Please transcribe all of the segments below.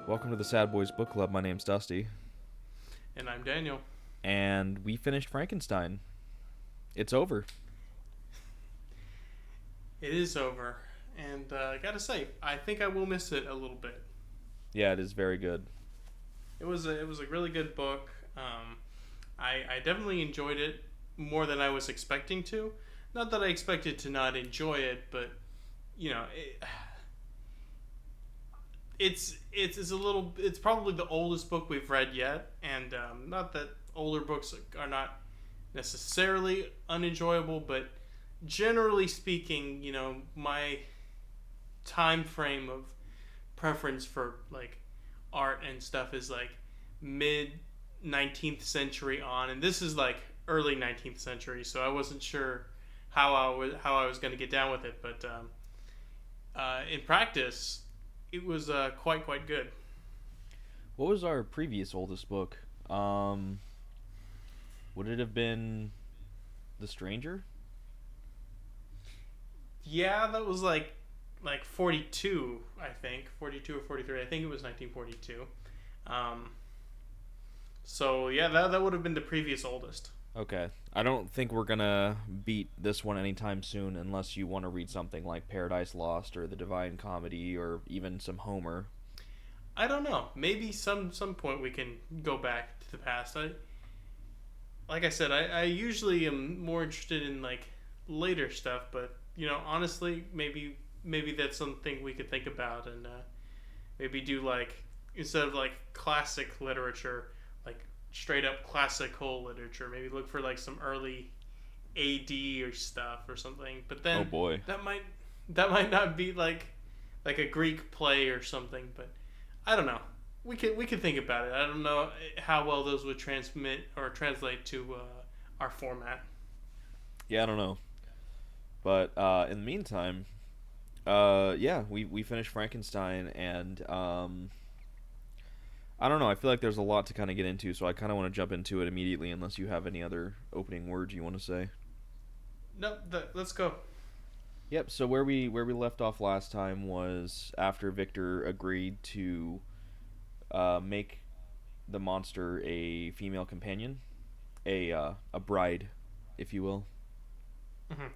Welcome to the Sad Boys Book Club. My name's Dusty. And I'm Daniel. And we finished Frankenstein. It's over. It is over. And I gotta say, I think I will miss it a little bit. Yeah, it is very good. It was a really good book. I definitely enjoyed it more than I was expecting to. Not that I expected to not enjoy it, but you know, it's probably the oldest book we've read yet, and not that older books are not necessarily unenjoyable, but generally speaking, my time frame of preference for like art and stuff is like mid 19th century on, and this is like early 19th century, so I wasn't sure how I was going to get down with it, but in practice it was quite good. What was our previous oldest book? Would it have been The Stranger? Yeah, that was like 42, I think. 42 or 43. I think it was 1942. So yeah, that would have been the previous oldest. Okay. I don't think we're gonna beat this one anytime soon unless you want to read something like Paradise Lost or The Divine Comedy or even some Homer. I don't know. Maybe some point we can go back to the past. Like I said, I usually am more interested in like later stuff, but honestly, maybe that's something we could think about, and maybe do like, instead of like classic literature, like straight up classical literature, maybe look for like some early AD or stuff or something. But then, oh boy, that might not be like a Greek play or something. But I don't know. We could think about it. I don't know how well those would transmit or translate to our format. Yeah, I don't know. But in the meantime, yeah, we finished Frankenstein, and I don't know. I feel like there's a lot to kind of get into, so I kind of want to jump into it immediately, unless you have any other opening words you want to say. No, let's go. Yep. So where we left off last time was after Victor agreed to make the monster a female companion, a bride, if you will. Mm-hmm.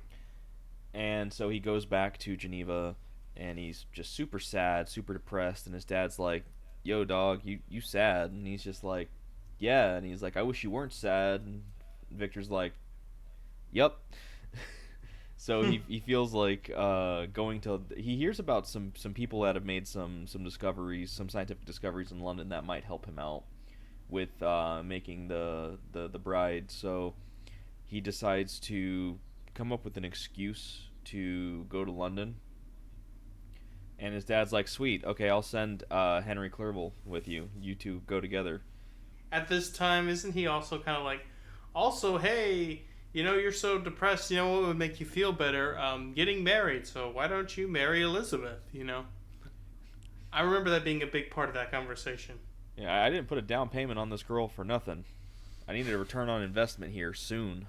And so he goes back to Geneva, and he's just super sad, super depressed, and his dad's like, "Yo, dog, you sad?" And he's just like, "Yeah." And he's like, "I wish you weren't sad." And Victor's like, "Yep." So he feels like going to. He hears about some people that have made some discoveries, some scientific discoveries in London that might help him out with making the bride. So he decides to come up with an excuse to go to London. And his dad's like, "Sweet, okay, I'll send Henry Clerval with you. You two go together." At this time, isn't he also kind of like, also, hey, you're so depressed, what would make you feel better? Getting married, so why don't you marry Elizabeth, I remember that being a big part of that conversation. Yeah, I didn't put a down payment on this girl for nothing. I needed a return on investment here soon.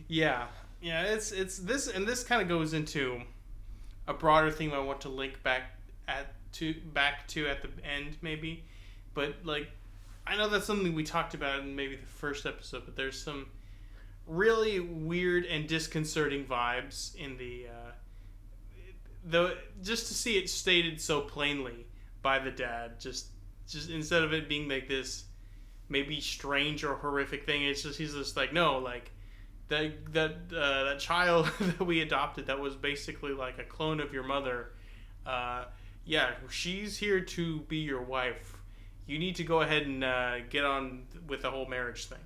Yeah, it's this, and this kind of goes into a broader theme I want to link back to at the end, maybe. But like, I know that's something we talked about in maybe the first episode, but there's some really weird and disconcerting vibes in the just to see it stated so plainly by the dad, just instead of it being like this maybe strange or horrific thing, it's just, he's just like, no, like that child that we adopted, that was basically like a clone of your mother, yeah, she's here to be your wife. You need to go ahead and get on with the whole marriage thing.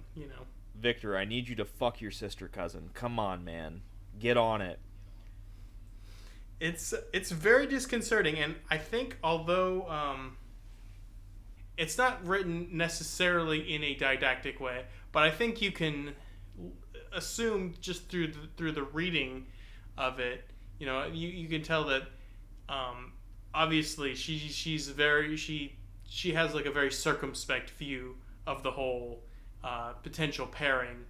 Victor, I need you to fuck your sister cousin. Come on, man. Get on it. It's very disconcerting, and I think although it's not written necessarily in a didactic way, but I think you can assume just through the reading of it, you can tell that obviously she has like a very circumspect view of the whole potential pairing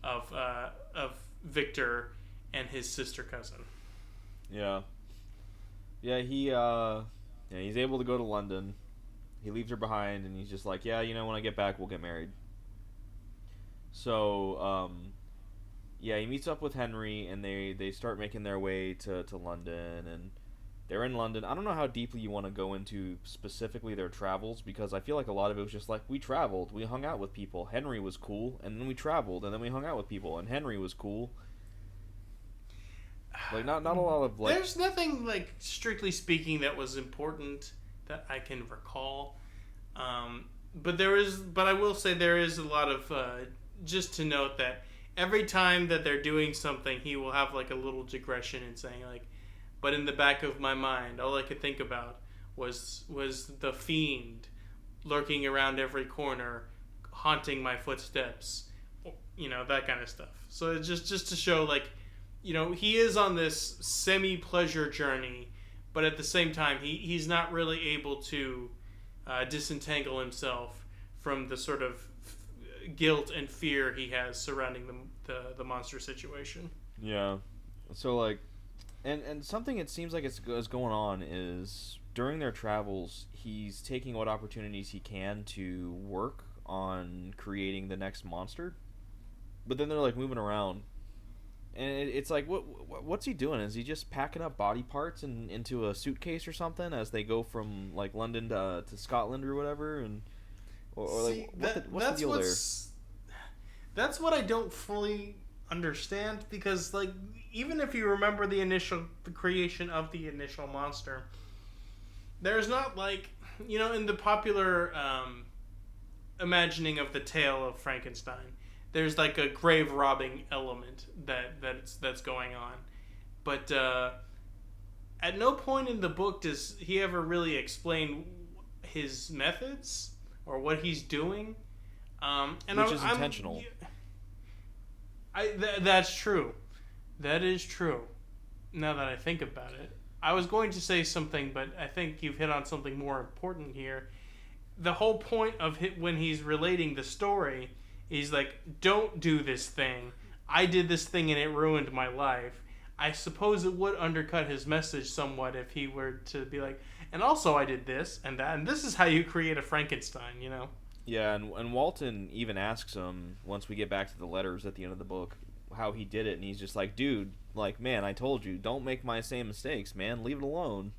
of Victor and his sister cousin. Yeah. Yeah, he's able to go to London, He leaves her behind, and he's just like, yeah, when I get back, we'll get married. So, yeah, he meets up with Henry, and they start making their way to London, and they're in London. I don't know how deeply you want to go into specifically their travels, because I feel like a lot of it was just like, we traveled, we hung out with people, Henry was cool, and then we traveled, and then we hung out with people, and Henry was cool. Like, not a lot of, like... There's nothing, like, strictly speaking, that was important that I can recall. But I will say there is a lot of, just to note that every time that they're doing something, he will have, like, a little digression in saying, like, but in the back of my mind, all I could think about was the fiend lurking around every corner, haunting my footsteps, that kind of stuff. So it's just to show, like, he is on this semi-pleasure journey, but at the same time, he's not really able to disentangle himself from the sort of guilt and fear he has surrounding the monster situation. Yeah. So, like, and something it seems like is going on is during their travels, he's taking what opportunities he can to work on creating the next monster. But then they're, like, moving around. And it's like, what's he doing? Is he just packing up body parts into a suitcase or something as they go from, like, London to Scotland or whatever? And or See, like, what's the deal there? That's what I don't fully understand, because, like, even if you remember the creation of the initial monster, there's not, like, in the popular imagining of the tale of Frankenstein, there's, like, a grave robbing element that's going on, but at no point in the book does he ever really explain his methods or what he's doing, Which is intentional. That's true. That is true. Now that I think about it, I was going to say something, but I think you've hit on something more important here. The whole point of when he's relating the story, he's like, don't do this thing. I did this thing and it ruined my life. I suppose it would undercut his message somewhat if he were to be like, and also I did this and that, and this is how you create a Frankenstein, Yeah, and Walton even asks him, once we get back to the letters at the end of the book, how he did it, and he's just like, dude, like, man, I told you, don't make my same mistakes, man, leave it alone.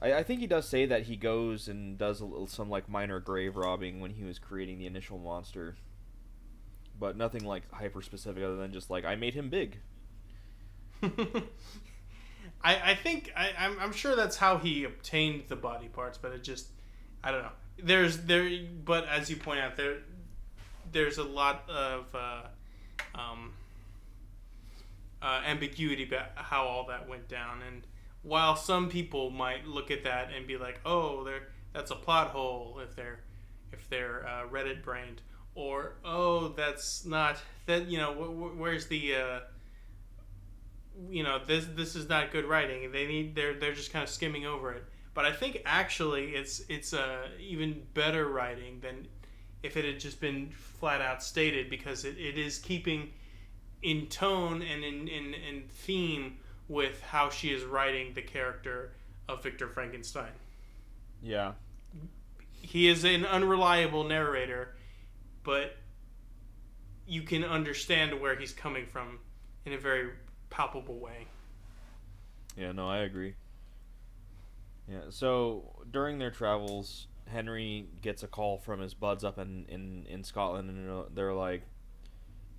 I think he does say that he goes and does some, like, minor grave robbing when he was creating the initial monster, but nothing, like, hyper specific other than just, like, I made him big. I think, I'm sure that's how he obtained the body parts, but it just, I don't know. But as you point out, there's a lot of ambiguity about how all that went down. And while some people might look at that and be like, "Oh, that's a plot hole," if they're Reddit brained, or "Oh, that's not that." Where's the this is not good writing. They're just kind of skimming over it. But I think actually it's even better writing than if it had just been flat out stated, because it is keeping in tone and in theme with how she is writing the character of Victor Frankenstein. Yeah. He is an unreliable narrator, but you can understand where he's coming from in a very palpable way. Yeah, no, I agree. Yeah, so during their travels, Henry gets a call from his buds up in Scotland, and they're like,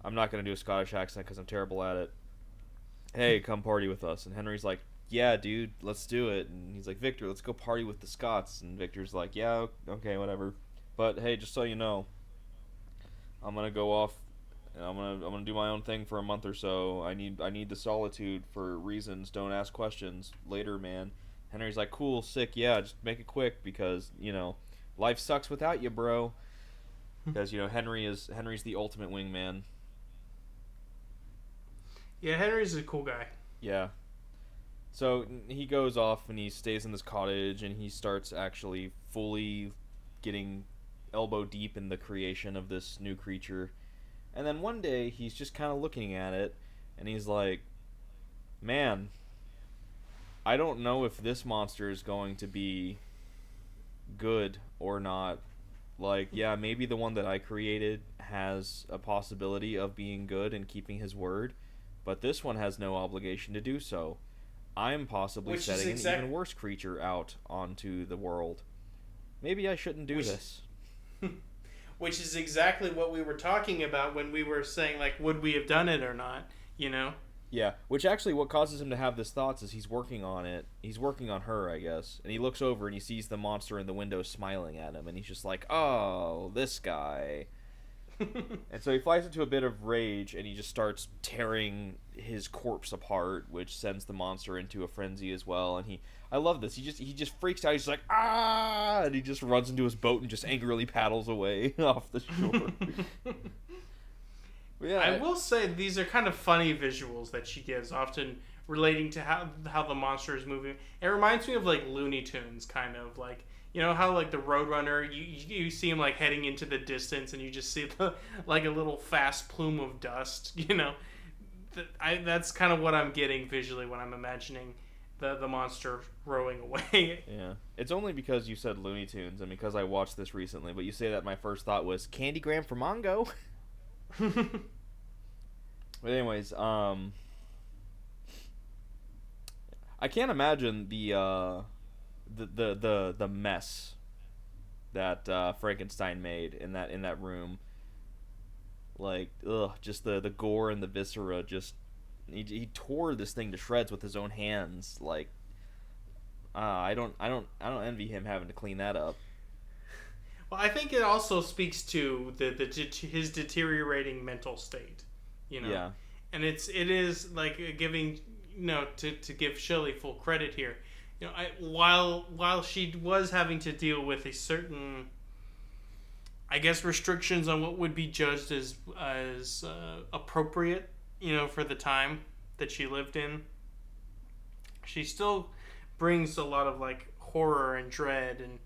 I'm not going to do a Scottish accent because I'm terrible at it. Hey, come party with us. And Henry's like, yeah, dude, let's do it. And he's like, Victor, let's go party with the Scots. And Victor's like, yeah, okay, whatever. But hey, just so you know, I'm going to go off. I'm gonna do my own thing for a month or so. I need the solitude for reasons. Don't ask questions. Later, man. Henry's like, cool, sick, yeah, just make it quick because, life sucks without you, bro. Because, Henry's the ultimate wingman. Yeah, Henry's a cool guy. Yeah. So he goes off and he stays in this cottage and he starts actually fully getting elbow deep in the creation of this new creature. And then one day he's just kind of looking at it and he's like, man, I don't know if this monster is going to be good or not. Like, yeah, maybe the one that I created has a possibility of being good and keeping his word, but this one has no obligation to do so. I'm possibly Which is setting an even worse creature out onto the world. Maybe I shouldn't do which this. which is exactly what we were talking about when we were saying, like, would we have done it or not? You know. Yeah, which actually what causes him to have this thoughts is he's working on it. He's working on her, I guess. And he looks over and he sees the monster in the window smiling at him and he's just like, "Oh, this guy." And so he flies into a bit of rage and he just starts tearing his corpse apart, which sends the monster into a frenzy as well. And I love this. He just freaks out. He's like, "Ah!" And he just runs into his boat and just angrily paddles away off the shore. Yeah, I will say these are kind of funny visuals that she gives, often relating to how the monster is moving. It reminds me of like Looney Tunes, kind of like, you know how like the Roadrunner, you see him like heading into the distance, and you just see like a little fast plume of dust. You know, that's kind of what I'm getting visually when I'm imagining the monster rowing away. Yeah, it's only because you said Looney Tunes and because I watched this recently. But you say that my first thought was Candygram for Mongo. But anyways, I can't imagine the mess that Frankenstein made in that room. Like, ugh, just the gore and the viscera. Just he tore this thing to shreds with his own hands. Like, I don't envy him having to clean that up. Well, I think it also speaks to his deteriorating mental state. You know, Yeah. And it is like giving, you know, to give Shelley full credit here. You know, while she was having to deal with a certain, I guess, restrictions on what would be judged as appropriate, you know, for the time that she lived in, she still brings a lot of like horror and dread, and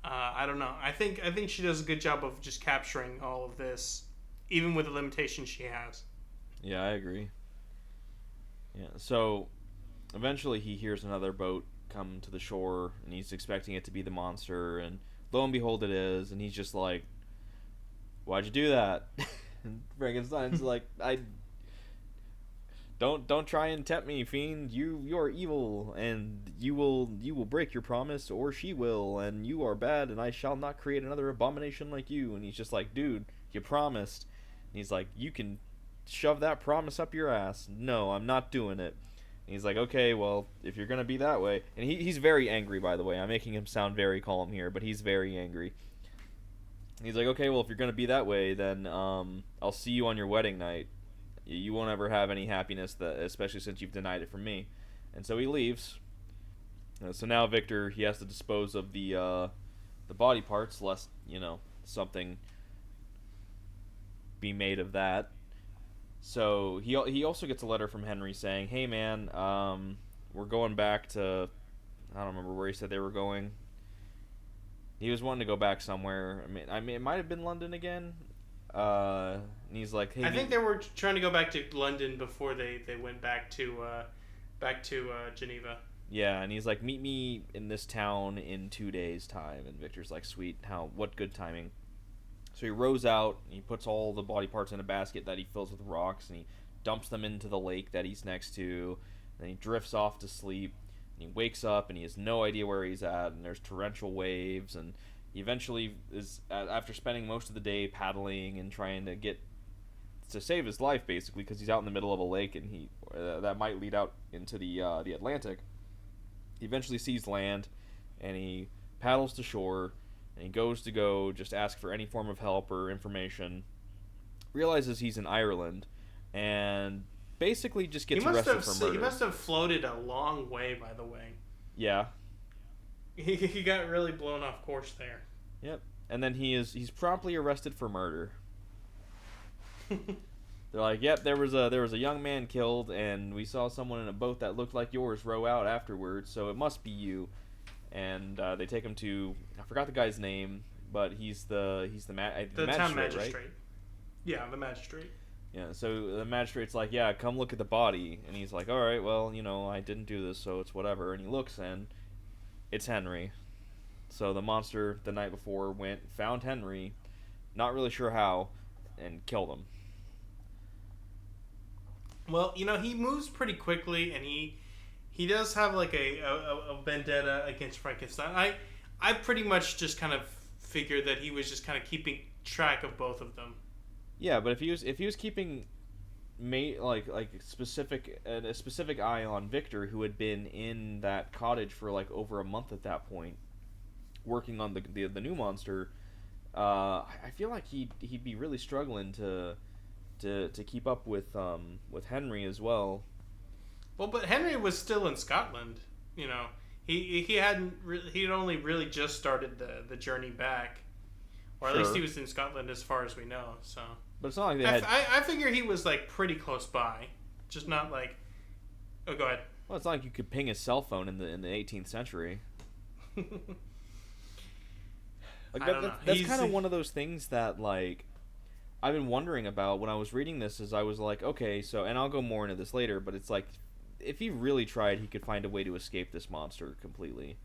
I don't know. I think she does a good job of just capturing all of this, even with the limitations she has. Yeah, I agree. Yeah, so eventually he hears another boat come to the shore, and he's expecting it to be the monster, and lo and behold, it is, and he's just like, "Why'd you do that?" And Frankenstein's like, "I don't try and tempt me, fiend. You're evil, and you will break your promise, or she will, and you are bad, and I shall not create another abomination like you." And he's just like, "Dude, you promised." And he's like, "You can shove that promise up your ass." "No, I'm not doing it." And he's like, "Okay, well, if you're gonna be that way," and he's very angry, by the way. I'm making him sound very calm here, but he's very angry. He's like, "Okay, well, if you're gonna be that way, then I'll see you on your wedding night. You won't ever have any happiness, especially since you've denied it from me." And so he leaves. So now Victor, he has to dispose of the body parts, lest something be made of that. So he also gets a letter from Henry saying, "Hey man, we're going back to," I don't remember where he said they were going. He was wanting to go back somewhere. I mean, it might have been London again. And he's like, "Hey." I think they were trying to go back to London before they went back to Geneva. Yeah, and he's like, "Meet me in this town in 2 days' time." And Victor's like, "Sweet, what good timing." So he rows out, and he puts all the body parts in a basket that he fills with rocks, and he dumps them into the lake that he's next to. Then he drifts off to sleep, and he wakes up, and he has no idea where he's at, and there's torrential waves, and he eventually is, after spending most of the day paddling and trying to save his life, basically, because he's out in the middle of a lake, and that might lead out into the Atlantic. He eventually sees land, and he paddles to shore, and he goes to just ask for any form of help or information. Realizes he's in Ireland, and basically just gets arrested for murder. He must have floated a long way, by the way. Yeah. He got really blown off course there. Yep. And then he's promptly arrested for murder. They're like, "Yep, there was a young man killed, and we saw someone in a boat that looked like yours row out afterwards, so it must be you." And they take him to, I forgot the guy's name, but he's the magistrate, town magistrate, right? Yeah, the magistrate. Yeah, so the magistrate's like, "Yeah, come look at the body," and he's like, "All right, well, I didn't do this, so it's whatever." And he looks, and it's Henry. So the monster the night before found Henry, not really sure how, and killed him. Well, he moves pretty quickly, and he does have like a vendetta against Frankenstein. I pretty much just kind of figured that he was just kind of keeping track of both of them. Yeah, but if he was keeping a specific eye on Victor, who had been in that cottage for like over a month at that point, working on the new monster, I feel like he'd be really struggling to keep up with Henry as well. Well, but Henry was still in Scotland. He hadn't he'd only really just started the journey back, or at least he was in Scotland as far as we know. So, but it's not like they had. I figure he was like pretty close by, just not like. Oh, go ahead. Well, it's not like you could ping his cell phone in the 18th century. Like that's kind of one of those things that like I've been wondering about when I was reading this. Is I was like, okay, so, and I'll go more into this later, but it's like, if he really tried, he could find a way to escape this monster completely.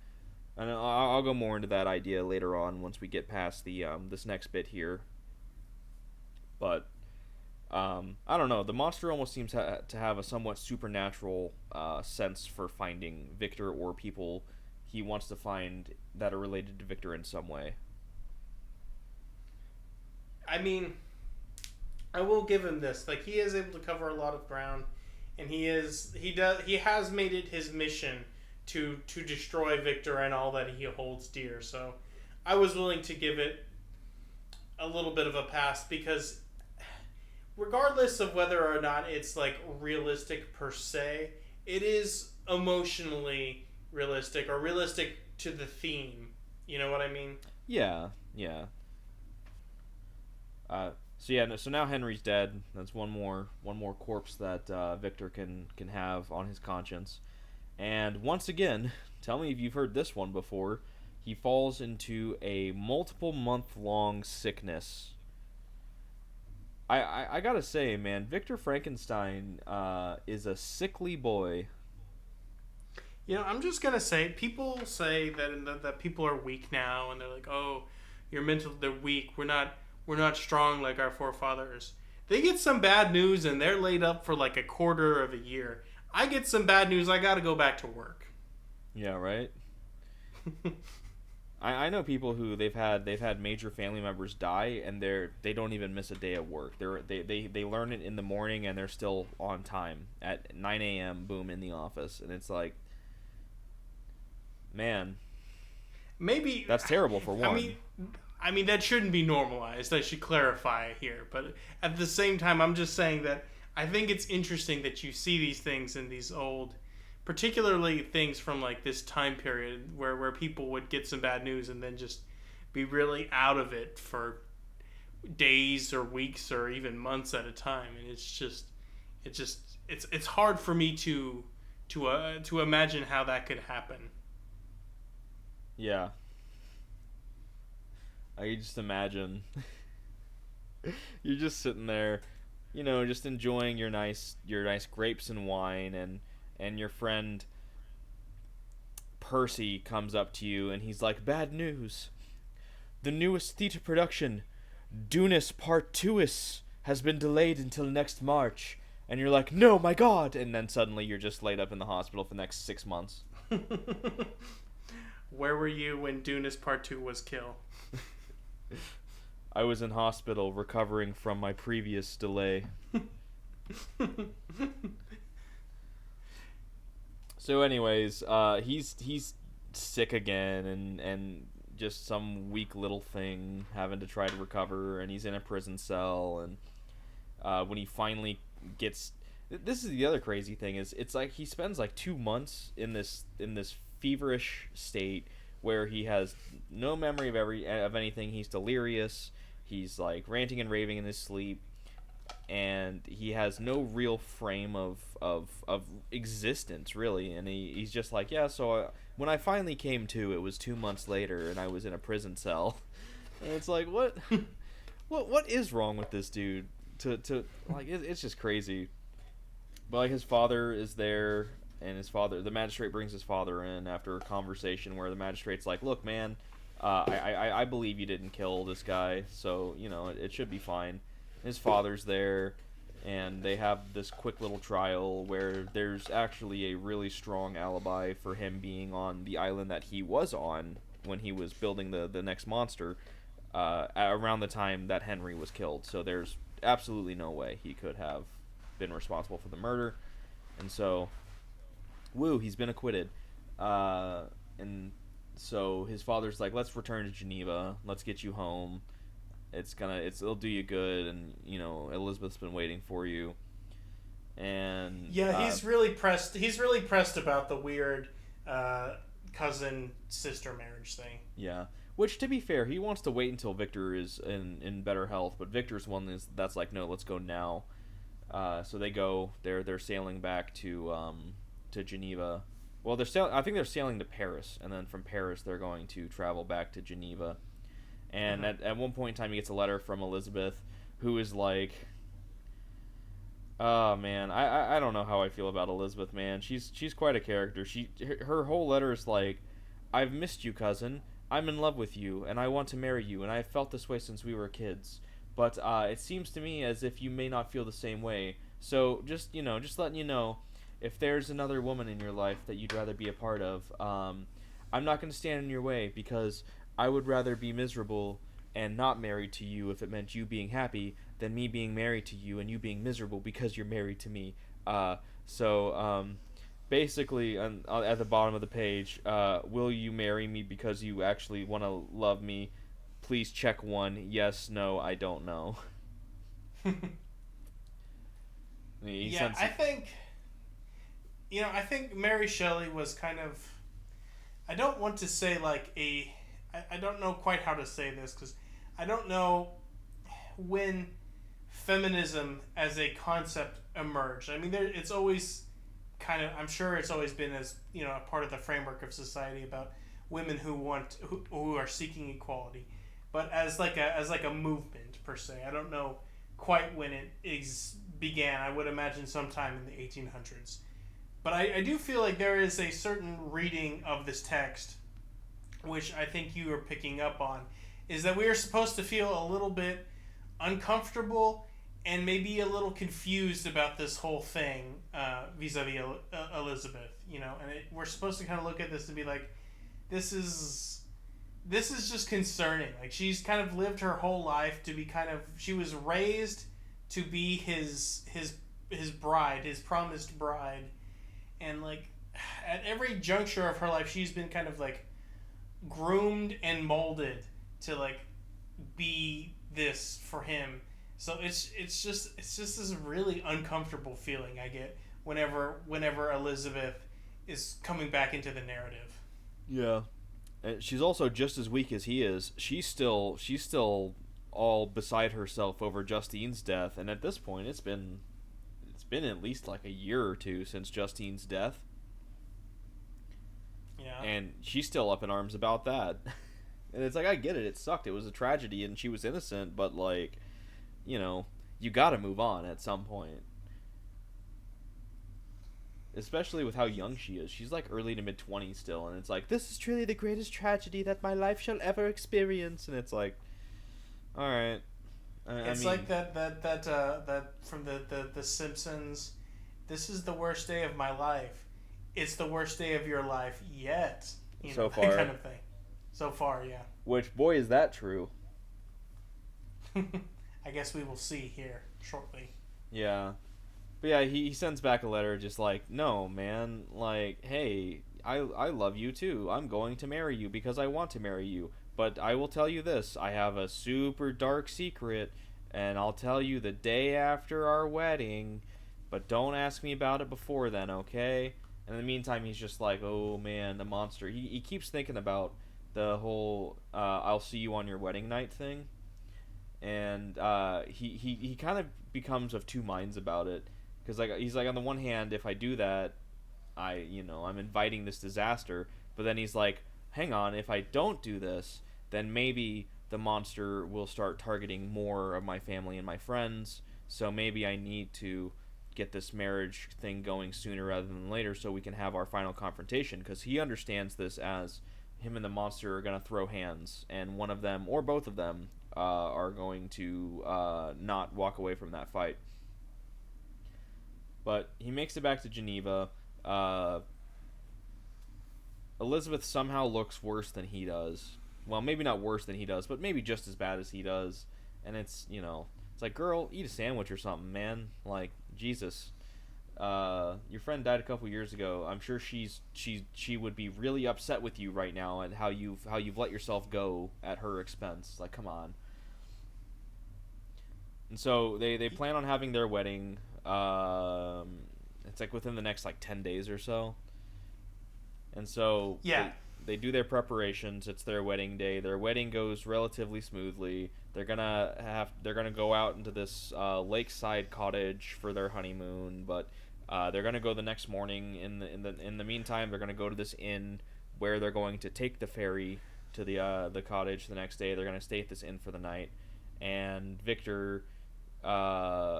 And I'll go more into that idea later on once we get past the this next bit here. But I don't know. The monster almost seems to have a somewhat supernatural sense for finding Victor or people he wants to find that are related to Victor in some way. I mean, I will give him this. Like, he is able to cover a lot of ground, and he has made it his mission to destroy Victor and all that he holds dear. So I was willing to give it a little bit of a pass, because regardless of whether or not it's like realistic per se, it is emotionally realistic, or realistic to the theme. You know what I mean? Yeah. So now Henry's dead. That's one more corpse that Victor can have on his conscience. And once again, tell me if you've heard this one before. He falls into a multiple month long sickness. I gotta say, man, Victor Frankenstein is a sickly boy. I'm just gonna say, people say that people are weak now, and they're like, "Oh, they're weak. We're not strong like our forefathers." They get some bad news, and they're laid up for like a quarter of a year. I get some bad news, I gotta go back to work. Yeah, right. I know people who they've had major family members die, and they don't even miss a day at work. They learn it in the morning, and they're still on time at 9 a.m. Boom, in the office, and it's man, maybe that's terrible for one. I mean that shouldn't be normalized. I should clarify here, but at the same time, I'm just saying that I think it's interesting that you see these things in these old, particularly things from like this time period where people would get some bad news and then just be really out of it for days or weeks or even months at a time. And it's hard for me to imagine how that could happen. Yeah. I can just imagine. You're just sitting there, just enjoying your nice grapes and wine, and your friend Percy comes up to you and he's like, "Bad news. The newest theater production, Dunis Part 2is, has been delayed until next March." And you're like, "No, my God!" And then suddenly you're just laid up in the hospital for the next 6 months. Where were you when Dunis Part 2 was killed? I was in hospital recovering from my previous delay. So anyways, he's sick again, and just some weak little thing having to try to recover, and he's in a prison cell, and when he finally gets, this is the other crazy thing, is it's like he spends like 2 months in this feverish state where he has no memory of anything. He's delirious. He's like ranting and raving in his sleep, and he has no real frame of existence, really. And he's just like, yeah, so when I finally came to, it was 2 months later, and I was in a prison cell. And it's like, what is wrong with this dude? To like, it's just crazy. But like, his father is there, and the magistrate brings his father in after a conversation where the magistrate's like, "Look, man, I believe you didn't kill this guy, so it should be fine. His father's there, and they have this quick little trial where there's actually a really strong alibi for him being on the island that he was on when he was building the next monster, around the time that Henry was killed. So there's absolutely no way he could have been responsible for the murder, and so, woo, he's been acquitted. And so his father's like, let's return to Geneva, let's get you home. It'll do you good, and Elizabeth's been waiting for you. And yeah, he's really pressed. He's really pressed about the weird cousin sister marriage thing. Yeah, which, to be fair, he wants to wait until Victor is in better health, but Victor's one that's like, no, let's go now. So they go. They're sailing back to Geneva. Well, I think they're sailing to Paris, and then from Paris they're going to travel back to Geneva. And at one point in time, he gets a letter from Elizabeth, who is like, oh man, I don't know how I feel about Elizabeth, man. She's quite a character. Her whole letter is like, I've missed you, cousin. I'm in love with you, and I want to marry you, and I have felt this way since we were kids. But it seems to me as if you may not feel the same way. So just letting you know, if there's another woman in your life that you'd rather be a part of, I'm not going to stand in your way, because I would rather be miserable and not married to you if it meant you being happy than me being married to you and you being miserable because you're married to me. Basically, at the bottom of the page, will you marry me because you actually want to love me? Please check 1. Yes, no, I don't know. I think Mary Shelley was kind of, I don't want to say like I don't know quite how to say this, because I don't know when feminism as a concept emerged. I mean, it's always kind of, I'm sure it's always been as, a part of the framework of society about women who are seeking equality, but as like a movement per se. I don't know quite when it began. I would imagine sometime in the 1800s. But I do feel like there is a certain reading of this text, which I think you are picking up on, is that we are supposed to feel a little bit uncomfortable and maybe a little confused about this whole thing vis-a-vis Elizabeth, and we're supposed to kind of look at this and be like, this is just concerning. Like, she's kind of lived her whole life to be she was raised to be his bride, his promised bride, and like at every juncture of her life, she's been kind of like groomed and molded to like be this for him. So it's just this really uncomfortable feeling I get whenever Elizabeth is coming back into the narrative. Yeah. And she's also just as weak as he is. She's still all beside herself over Justine's death, and at this point it's been at least like a year or two since Justine's death. Yeah. And she's still up in arms about that. And it's like, I get it, it sucked, it was a tragedy and she was innocent, but like, you gotta move on at some point. Especially with how young she is. She's like early to mid-20s still, and it's like, this is truly the greatest tragedy that my life shall ever experience. And it's like, alright. It's like that from the Simpsons. This is the worst day of my life. It's the worst day of your life yet. So far. That kind of thing. So far, yeah. Which, boy, is that true. I guess we will see here shortly. Yeah. But yeah, he sends back a letter just like, no, man, like, hey, I love you too. I'm going to marry you because I want to marry you. But I will tell you this, I have a super dark secret, and I'll tell you the day after our wedding, but don't ask me about it before then, okay? And in the meantime, he's just like, oh man, the monster. He keeps thinking about the whole I'll see you on your wedding night thing. And he kind of becomes of two minds about it. Because like, he's like, on the one hand, if I do that, I'm inviting this disaster. But then he's like, hang on, if I don't do this, then maybe the monster will start targeting more of my family and my friends. So maybe I need to get this marriage thing going sooner rather than later so we can have our final confrontation. Because he understands this as him and the monster are gonna throw hands, and one of them or both of them are going to not walk away from that fight. But he makes it back to Geneva. Elizabeth somehow looks worse than he does. Well, maybe not worse than he does, but maybe just as bad as he does. And it's, it's like, girl, eat a sandwich or something, man. Like, Jesus. Your friend died a couple years ago. I'm sure she would be really upset with you right now at how you've let yourself go at her expense. Like, come on. And so they plan on having their wedding. It's like within the next like 10 days or so. And so Yeah. they do their preparations. It's their wedding day. Their wedding goes relatively smoothly. They're gonna go out into this lakeside cottage for their honeymoon, but they're gonna go the next morning. In the meantime, they're gonna go to this inn where they're going to take the ferry to the cottage the next day. They're gonna stay at this inn for the night, and Victor,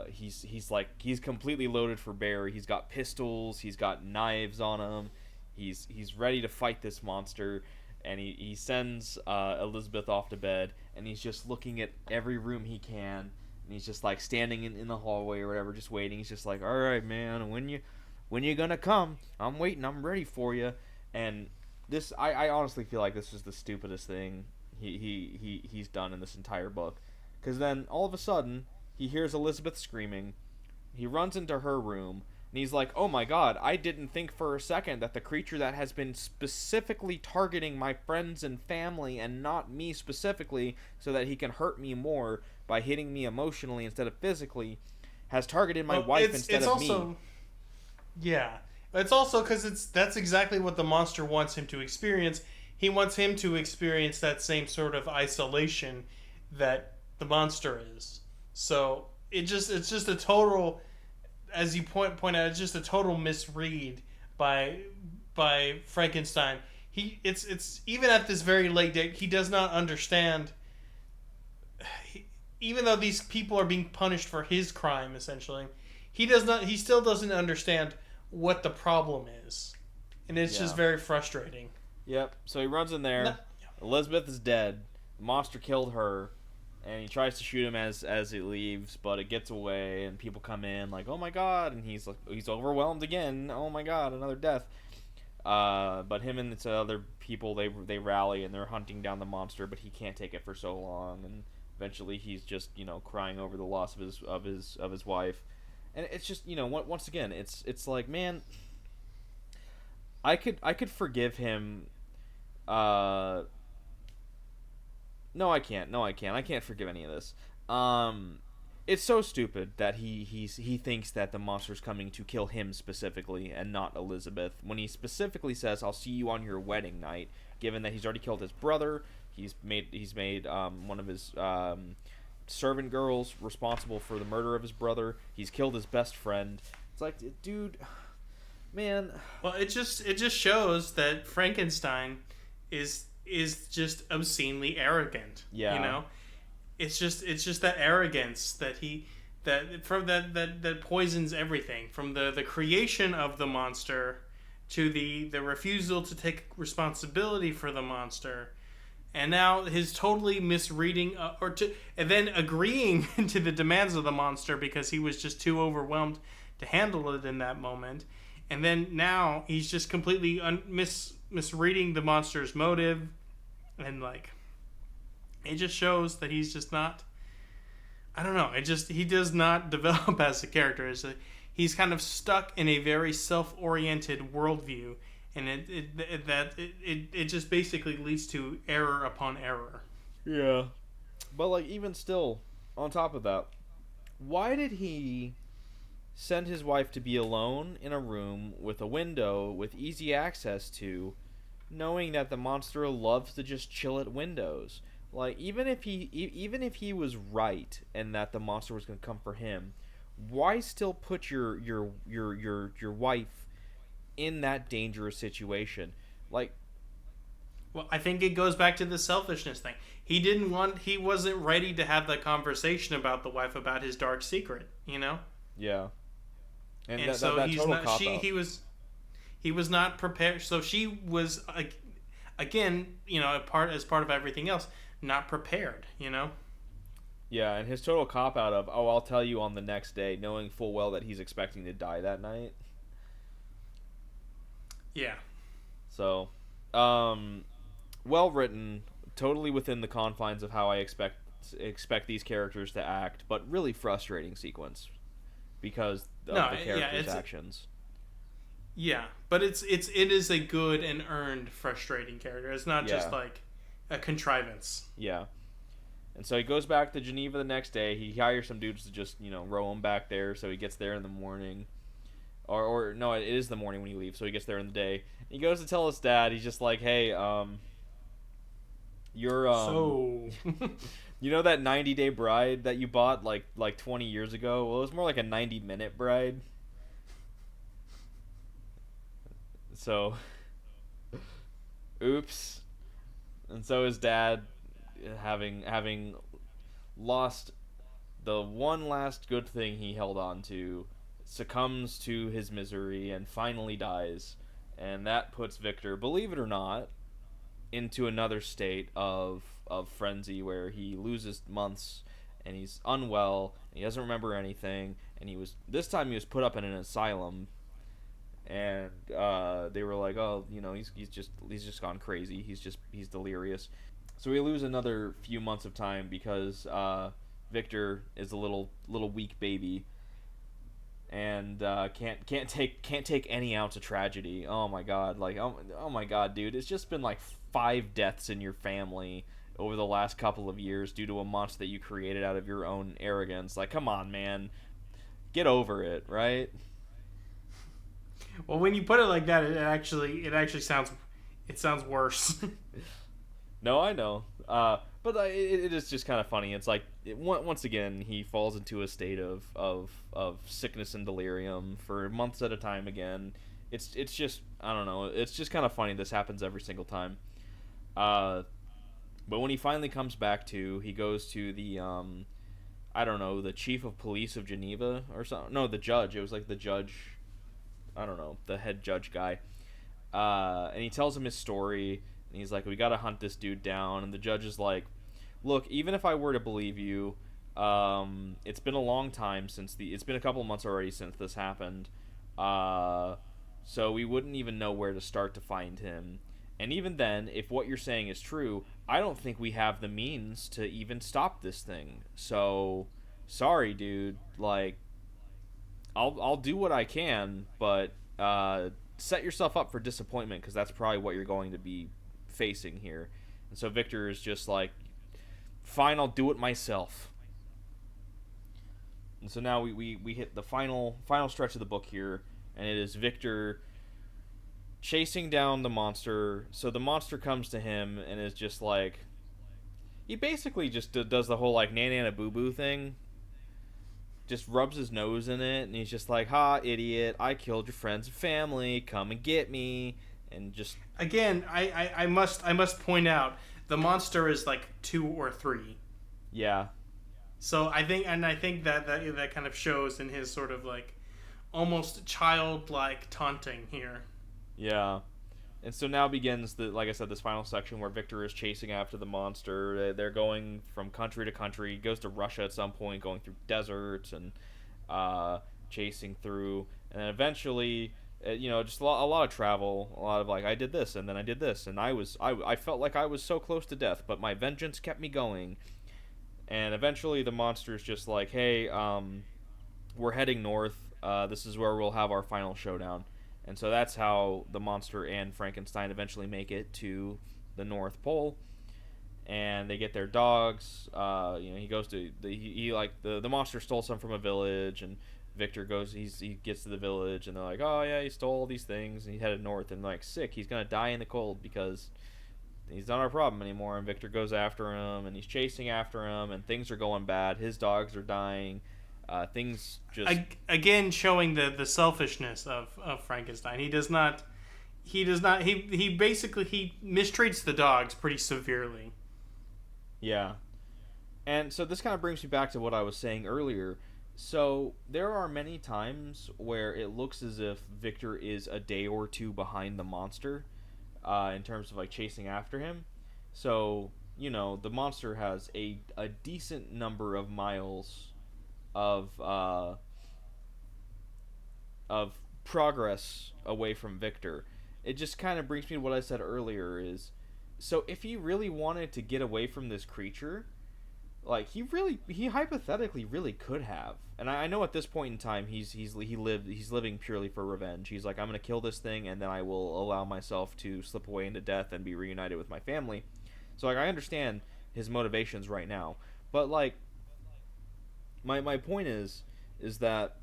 he's completely loaded for bear. He's got pistols. He's got knives on him. He's ready to fight this monster, and he sends Elizabeth off to bed, and he's just looking at every room he can, and he's just like standing in the hallway or whatever, just waiting. He's just like, all right, man, when you gonna come? I'm waiting. I'm ready for you. And this, I honestly feel like this is the stupidest thing he's done in this entire book, because then all of a sudden he hears Elizabeth screaming. He runs into her room. And he's like, oh my god, I didn't think for a second that the creature that has been specifically targeting my friends and family and not me specifically so that he can hurt me more by hitting me emotionally instead of physically has targeted my wife instead of me. Yeah. It's also because that's exactly what the monster wants him to experience. He wants him to experience that same sort of isolation that the monster is. So it's just a total... As you point out, it's just a total misread by Frankenstein. It's even at this very late date, he does not understand. Even though these people are being punished for his crime, essentially, he still doesn't understand what the problem is, and it's just very frustrating. Yep. So he runs in there. Elizabeth is dead. The monster killed her. And he tries to shoot him as it leaves, but it gets away, and people come in like, oh my god, and he's overwhelmed again. Oh my god, another death. But him and the other people, they rally, and they're hunting down the monster, but he can't take it for so long, and eventually he's just crying over the loss of his wife, and it's just once again it's like, man, I could forgive him. No, I can't. I can't forgive any of this. It's so stupid that he thinks that the monster's coming to kill him specifically and not Elizabeth, when he specifically says, "I'll see you on your wedding night." Given that he's already killed his brother, he's made one of his servant girls responsible for the murder of his brother. He's killed his best friend. It's like, dude, man. Well, it just shows that Frankenstein is just obscenely arrogant. Yeah. It's just that arrogance that that poisons everything, from the creation of the monster to the refusal to take responsibility for the monster, and now his totally misreading and then agreeing to the demands of the monster because he was just too overwhelmed to handle it in that moment. And then now he's just completely misreading the monster's motive, and like, it just shows that he's just not, I don't know, he does not develop as a character. He's kind of stuck in a very self-oriented worldview, and it just basically leads to error upon error. Yeah. But like, even still, on top of that, why did he send his wife to be alone in a room with a window with easy access to, knowing that the monster loves to just chill at windows? Like, even if he was right and that the monster was going to come for him, why still put your wife in that dangerous situation? Like, well, I think it goes back to the selfishness thing. He wasn't ready to have that conversation about the wife, about his dark secret, Yeah. And so he was not prepared. So she was again, as part of everything else, not prepared. Yeah, and his total cop out of, oh, I'll tell you on the next day, knowing full well that he's expecting to die that night. Yeah. So, well written, totally within the confines of how I expect these characters to act, but really frustrating sequence because of No, the yeah, characters' actions. yeah, but it is a good and earned frustrating character. It's not just Yeah. like a contrivance. Yeah. And so he goes back to Geneva the next day. He hires some dudes to just, row him back there. So he gets there in the morning. Or no, it is the morning when he leaves. So he gets there in the day. He goes to tell his dad. He's just like, hey, you're, So you know that 90-day bride that you bought like 20 years ago? Well, it was more like a 90-minute bride. So, oops. And so his dad, having lost the one last good thing he held on to, succumbs to his misery and finally dies. And that puts Victor, believe it or not, into another state of frenzy where he loses months and he's unwell and he doesn't remember anything, and this time he was put up in an asylum, and they were like, oh, he's just gone crazy, he's delirious. So we lose another few months of time because Victor is a little weak baby, and can't take any ounce of tragedy. Oh my god, oh my god, dude, it's just been like 5 deaths in your family over the last couple of years due to a monster that you created out of your own arrogance. Like, come on, man, get over it, right? well, when you put it like that, it actually sounds worse. No, I know. But it is just kind of funny. It's like, once again, he falls into a state of sickness and delirium for months at a time again. It's just, I don't know. It's just kind of funny. This happens every single time. But when he finally comes back to, he goes to the, I don't know, the chief of police of Geneva or something. No, the judge. It was like the judge. I don't know, the head judge guy. And he tells him his story. And he's like, we gotta hunt this dude down. And the judge is like, look, even if I were to believe you, it's been a long time it's been a couple months already since this happened. So we wouldn't even know where to start to find him. And even then, if what you're saying is true, I don't think we have the means to even stop this thing. So, sorry, dude. Like, I'll do what I can, but set yourself up for disappointment, because that's probably what you're going to be facing here. And so Victor is just like, fine, I'll do it myself. And so now we hit the final stretch of the book here, and it is Victor chasing down the monster. So the monster comes to him and is just like, he basically just does the whole like nana boo boo thing, just rubs his nose in it, and he's just like, ha, idiot, I killed your friends and family, come and get me. And just, again, I must point out, the monster is like 2 or 3. yeah. So I think that kind of shows in his sort of like almost childlike taunting here. Yeah. And so now begins like I said, this final section where Victor is chasing after the monster. They're going from country to country. He goes to Russia at some point, going through deserts and chasing through. And then eventually, just a lot of travel. A lot of like, I did this and then I did this. And I felt like I was so close to death, but my vengeance kept me going. And eventually the monster's just like, hey, we're heading north. This is where we'll have our final showdown. And so that's how the monster and Frankenstein eventually make it to the North Pole, and they get their dogs. He goes to the monster stole some from a village, and Victor he gets to the village, and they're like, oh yeah, he stole all these things, and he headed north, and like, sick, he's gonna die in the cold because he's not our problem anymore. And Victor goes after him, and he's chasing after him, and things are going bad. His dogs are dying. Things just again showing the selfishness of Frankenstein. He basically mistreats the dogs pretty severely. Yeah. And so this kind of brings me back to what I was saying earlier. So there are many times where it looks as if Victor is a day or two behind the monster. in terms of like chasing after him. So the monster has a decent number of miles of of progress away from Victor. It just kind of brings me to what I said earlier is, so if he really wanted to get away from this creature, like he hypothetically really could have. And I know at this point in time he's living purely for revenge. He's like, I'm gonna kill this thing and then I will allow myself to slip away into death and be reunited with my family. So like I understand his motivations right now, but like my point is that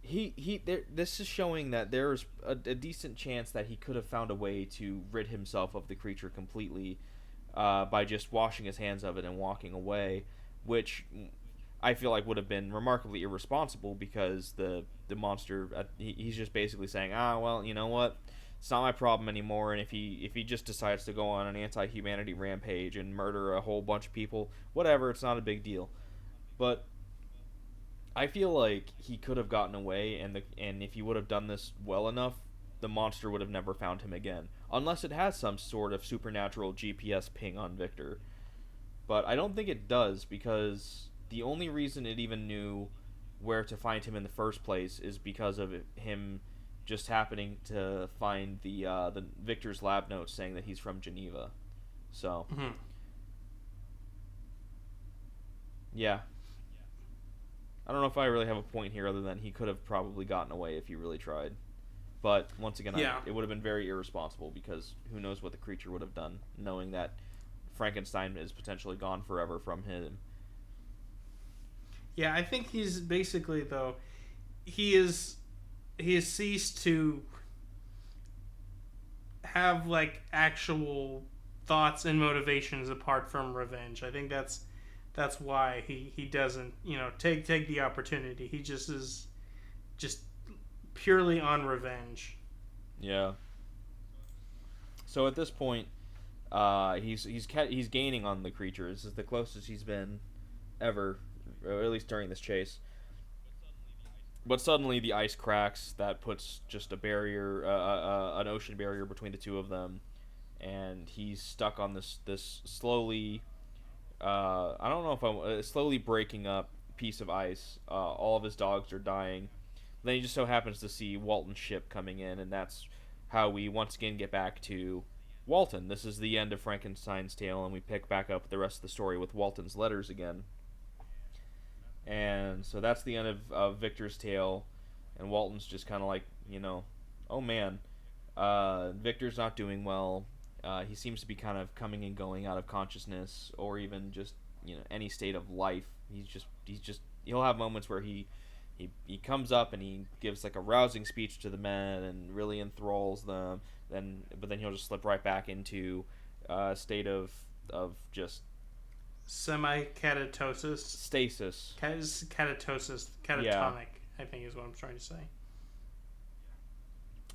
this is showing that there's a decent chance that he could have found a way to rid himself of the creature completely, by just washing his hands of it and walking away, which I feel like would have been remarkably irresponsible because the monster, he's just basically saying, well, you know what, it's not my problem anymore, and if he just decides to go on an anti-humanity rampage and murder a whole bunch of people, whatever, it's not a big deal. But I feel like he could have gotten away, and if he would have done this well enough, the monster would have never found him again, unless it has some sort of supernatural GPS ping on Victor. But I don't think it does, because the only reason it even knew where to find him in the first place is because of him just happening to find the Victor's lab notes saying that he's from Geneva. So, yeah. I don't know if I really have a point here other than he could have probably gotten away if he really tried. But once again, it would have been very irresponsible, because who knows what the creature would have done, knowing that Frankenstein is potentially gone forever from him. Yeah, I think he's basically, though, he has ceased to have like actual thoughts and motivations apart from revenge. I think that's why he doesn't take the opportunity. He just is just purely on revenge. Yeah. So at this point, he's gaining on the creature. This is the closest he's been ever, or at least during this chase. But suddenly the ice cracks. That puts just a barrier, an ocean barrier between the two of them, and he's stuck on this slowly. I don't know if I'm slowly breaking up piece of ice. All of his dogs are dying. Then he just so happens to see Walton's ship coming in, and that's how we once again get back to Walton. This is the end of Frankenstein's tale, and we pick back up the rest of the story with Walton's letters again. And so that's the end of Victor's tale, and Walton's just kind of like, oh man, Victor's not doing well. He seems to be kind of coming and going out of consciousness, or even just any state of life. He'll have moments where he comes up and he gives like a rousing speech to the men and really enthralls them. But then he'll just slip right back into a state of just semi-catatosis. Stasis. Catatosis. Catatonic, yeah. I think is what I'm trying to say.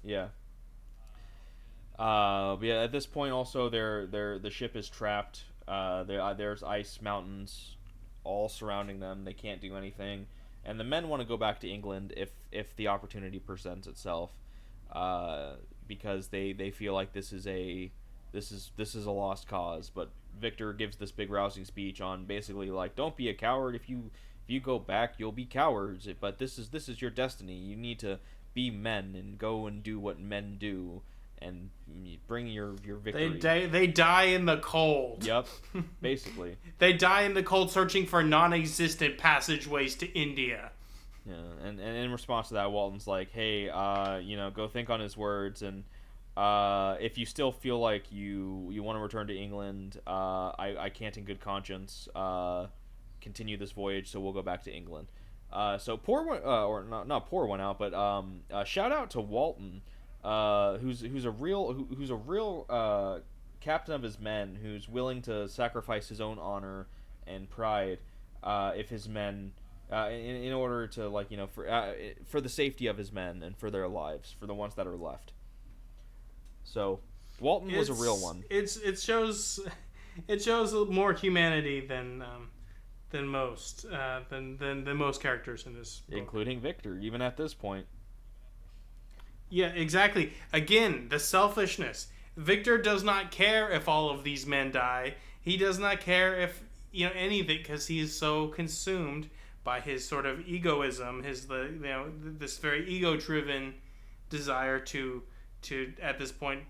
Yeah. But yeah, at this point also the ship is trapped. There's ice mountains all surrounding them. They can't do anything. And the men want to go back to England if the opportunity presents itself, because they feel like this is a lost cause. But Victor gives this big rousing speech on basically like, don't be a coward. If you go back, you'll be cowards. But this is your destiny. You need to be men and go and do what men do and bring your victory. They die in the cold. Yep, basically. They die in the cold searching for non-existent passageways to India. Yeah, and in response to that, Walton's like, hey, go think on his words, and if you still feel like you want to return to England, I can't in good conscience continue this voyage, so we'll go back to England. So pour one, or not pour one out, but shout out to Walton, who's a real captain of his men, who's willing to sacrifice his own honor and pride if his men, in order to for the safety of his men and for their lives, for the ones that are left. So Walton was a real one. It shows more humanity than most characters in this book. Including Victor, even at this point. Yeah, exactly. Again, the selfishness. Victor does not care if all of these men die. He does not care if anything, because he is so consumed by his sort of egoism, this very ego-driven desire to at this point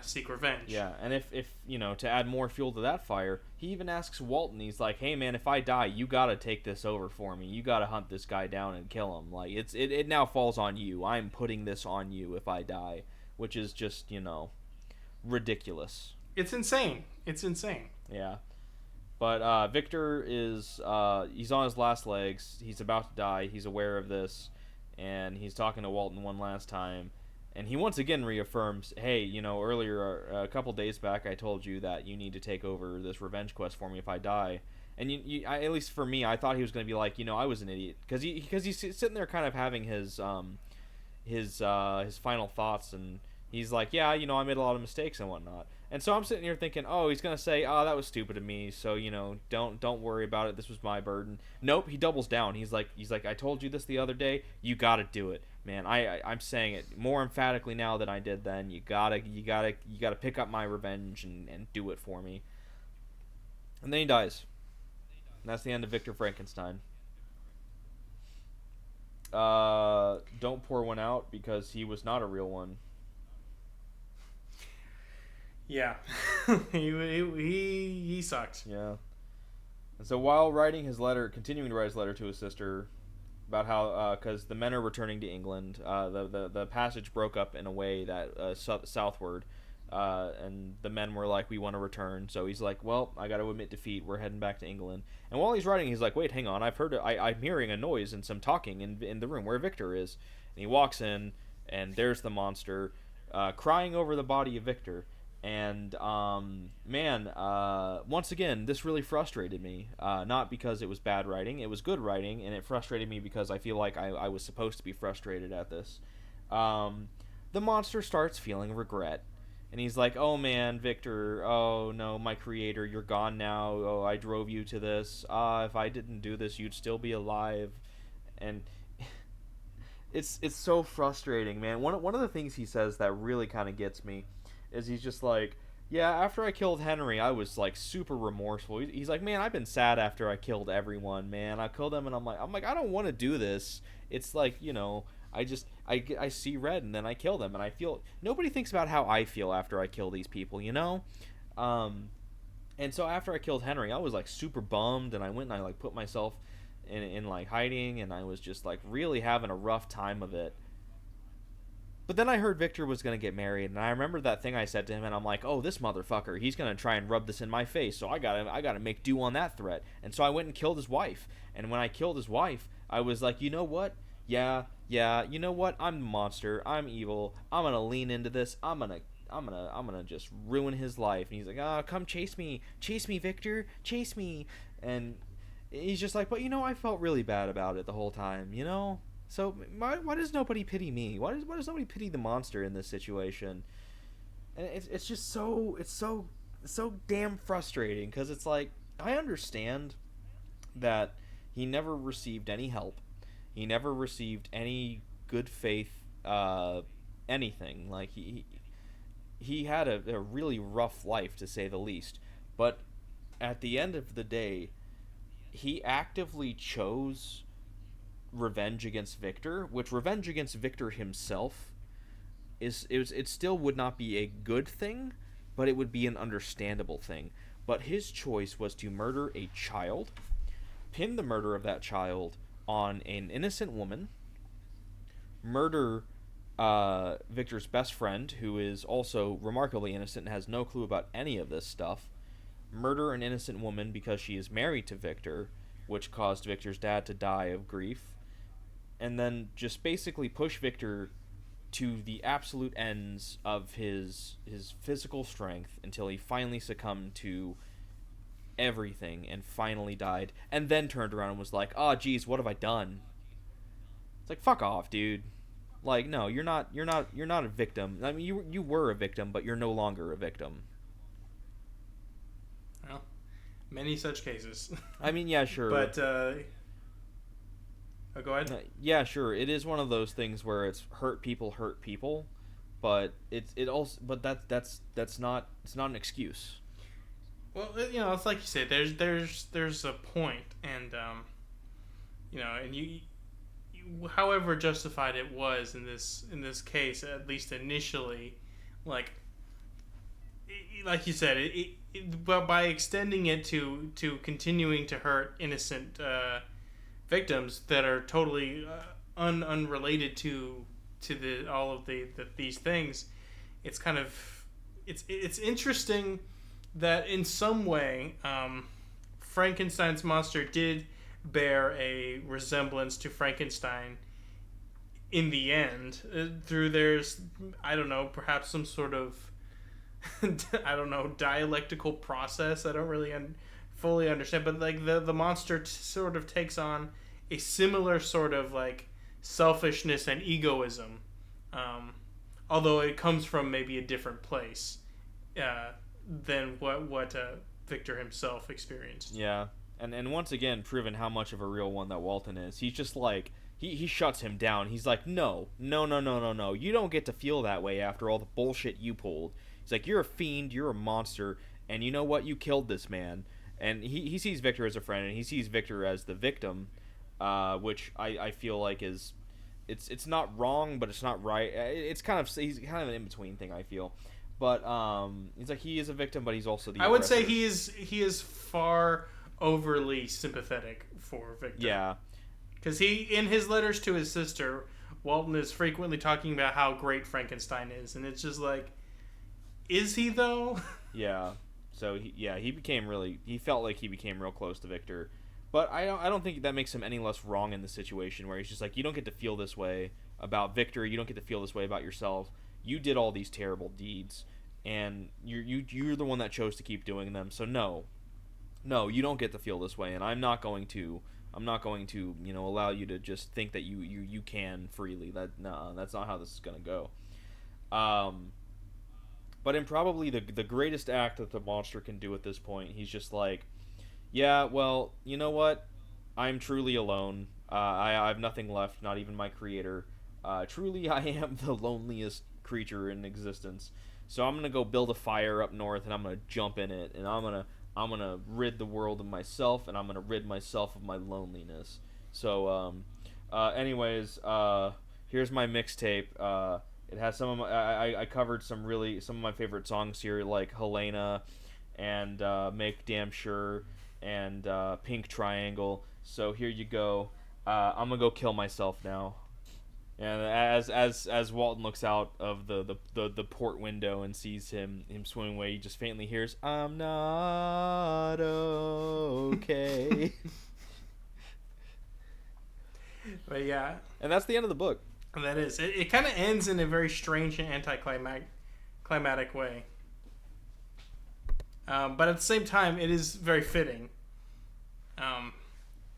seek revenge. Yeah, and if to add more fuel to that fire, he even asks Walton. He's like, "Hey man, if I die, you gotta take this over for me. You gotta hunt this guy down and kill him. Like it now falls on you. I'm putting this on you if I die," which is just ridiculous. It's insane. It's insane. Yeah. But Victor is he's on his last legs. He's about to die. He's aware of this, and he's talking to Walton one last time, and he once again reaffirms, "Hey, earlier a couple days back, I told you that you need to take over this revenge quest for me if I die." And at least for me, I thought he was going to be like, I was an idiot, because he's sitting there kind of having his final thoughts, and he's like, "Yeah, I made a lot of mistakes and whatnot." And so I'm sitting here thinking, oh, he's gonna say, "Oh, that was stupid of me. So don't worry about it. This was my burden." Nope. He doubles down. He's like, "I told you this the other day. You gotta do it, man. I'm saying it more emphatically now than I did then. You gotta pick up my revenge and do it for me." And then he dies. And that's the end of Victor Frankenstein. Don't pour one out, because he was not a real one. Yeah, he sucked. Yeah. And so while continuing to write his letter to his sister about how, because the men are returning to England, the passage broke up in a way that southward, and the men were like, "We want to return." So he's like, "Well, I got to admit defeat. We're heading back to England." And while he's writing, he's like, "Wait, hang on. I'm hearing a noise and some talking in the room where Victor is." And he walks in, and there's the monster, crying over the body of Victor. And once again, this really frustrated me. Not because it was bad writing; it was good writing, and it frustrated me because I feel like I was supposed to be frustrated at this. The monster starts feeling regret, and he's like, "Oh man, Victor! Oh no, my creator, you're gone now. Oh, I drove you to this. If I didn't do this, you'd still be alive." And it's so frustrating, man. One of the things he says that really kind of gets me is he's just like, "Yeah, after I killed Henry, I was like super remorseful." He's like, "Man, I've been sad after I killed everyone, man. I killed them, and I'm like, I don't want to do this. It's like, I see red, and then I kill them, and I feel nobody thinks about how I feel after I kill these people, And so after I killed Henry, I was like super bummed, and I went and I like put myself in like hiding, and I was just like really having a rough time of it." But then I heard Victor was going to get married, and I remember that thing I said to him, and I'm like, "Oh, this motherfucker, he's going to try and rub this in my face, so I gotta make do on that threat." And so I went and killed his wife. And when I killed his wife, I was like, "You know what? Yeah, you know what? I'm the monster. I'm evil. I'm going to lean into this. I'm gonna just ruin his life." And he's like, "Ah, come chase me, Victor, chase me." And he's just like, "But I felt really bad about it the whole time, So why does nobody pity me? Why does nobody pity the monster in this situation?" And it's just so damn frustrating, because it's like, I understand that he never received any help. He never received any good faith anything. Like he had a really rough life, to say the least. But at the end of the day, he actively chose revenge against Victor, which revenge against Victor himself it still would not be a good thing, but it would be an understandable thing. But his choice was to murder a child, pin the murder of that child on an innocent woman, murder Victor's best friend, who is also remarkably innocent and has no clue about any of this stuff, murder an innocent woman because she is married to Victor, which caused Victor's dad to die of grief, and then just basically push Victor to the absolute ends of his physical strength until he finally succumbed to everything and finally died, and then turned around and was like, "Oh geez, what have I done?" It's like, fuck off, dude. Like, no, you're not a victim. I mean, you were a victim, but you're no longer a victim. Well, many such cases. I mean, yeah, sure. But oh, go ahead. Yeah, sure. It is one of those things where it's hurt people, but that's not, it's not an excuse. Well, it's like you say. There's a point, and and however justified it was in this case, at least initially, like you said, but by extending it to continuing to hurt innocent victims that are totally unrelated to all of these things, it's kind of it's interesting that in some way Frankenstein's monster did bear a resemblance to Frankenstein in the end, through there's, I don't know, perhaps some sort of I don't know, dialectical process. I don't really fully understand, but like the monster sort of takes on a similar sort of like selfishness and egoism, although it comes from maybe a different place than what Victor himself experienced. Yeah, and once again, proven how much of a real one that Walton is. He's just like, he shuts him down. He's like, no, no, no, no, no, no. You don't get to feel that way after all the bullshit you pulled. He's like, you're a fiend, you're a monster, and you know what? You killed this man. And he sees Victor as a friend, and he sees Victor as the victim, which I feel like is, it's not wrong, but it's not right. He's kind of an in between thing, I feel. But he's like, he is a victim, but he's also the I would aggressor. say he is far overly sympathetic for Victor. Yeah. Because in his letters to his sister, Walton is frequently talking about how great Frankenstein is, and it's just like, is he though? Yeah. So he felt like he became real close to Victor, but I don't think that makes him any less wrong in the situation where he's just like, you don't get to feel this way about Victor, you don't get to feel this way about yourself. You did all these terrible deeds, and you're the one that chose to keep doing them. So no, you don't get to feel this way, and I'm not going to allow you to just think that you can freely. That's not how this is gonna go. But in probably the greatest act that the monster can do at this point, he's just like, yeah, well, you know what? I'm truly alone. I have nothing left, not even my creator. Truly, I am the loneliest creature in existence. So I'm gonna go build a fire up north, and I'm gonna jump in it, and I'm gonna rid the world of myself, and I'm gonna rid myself of my loneliness. So, anyways, here's my mixtape. It has some of my, I covered some of my favorite songs here, like Helena, and Make Damn Sure, and Pink Triangle. So here you go. I'm gonna go kill myself now. And as Walton looks out of the port window and sees him swimming away, he just faintly hears, "I'm not okay." But yeah, and that's the end of the book. That is. It kind of ends in a very strange and anticlimactic way. But at the same time, it is very fitting.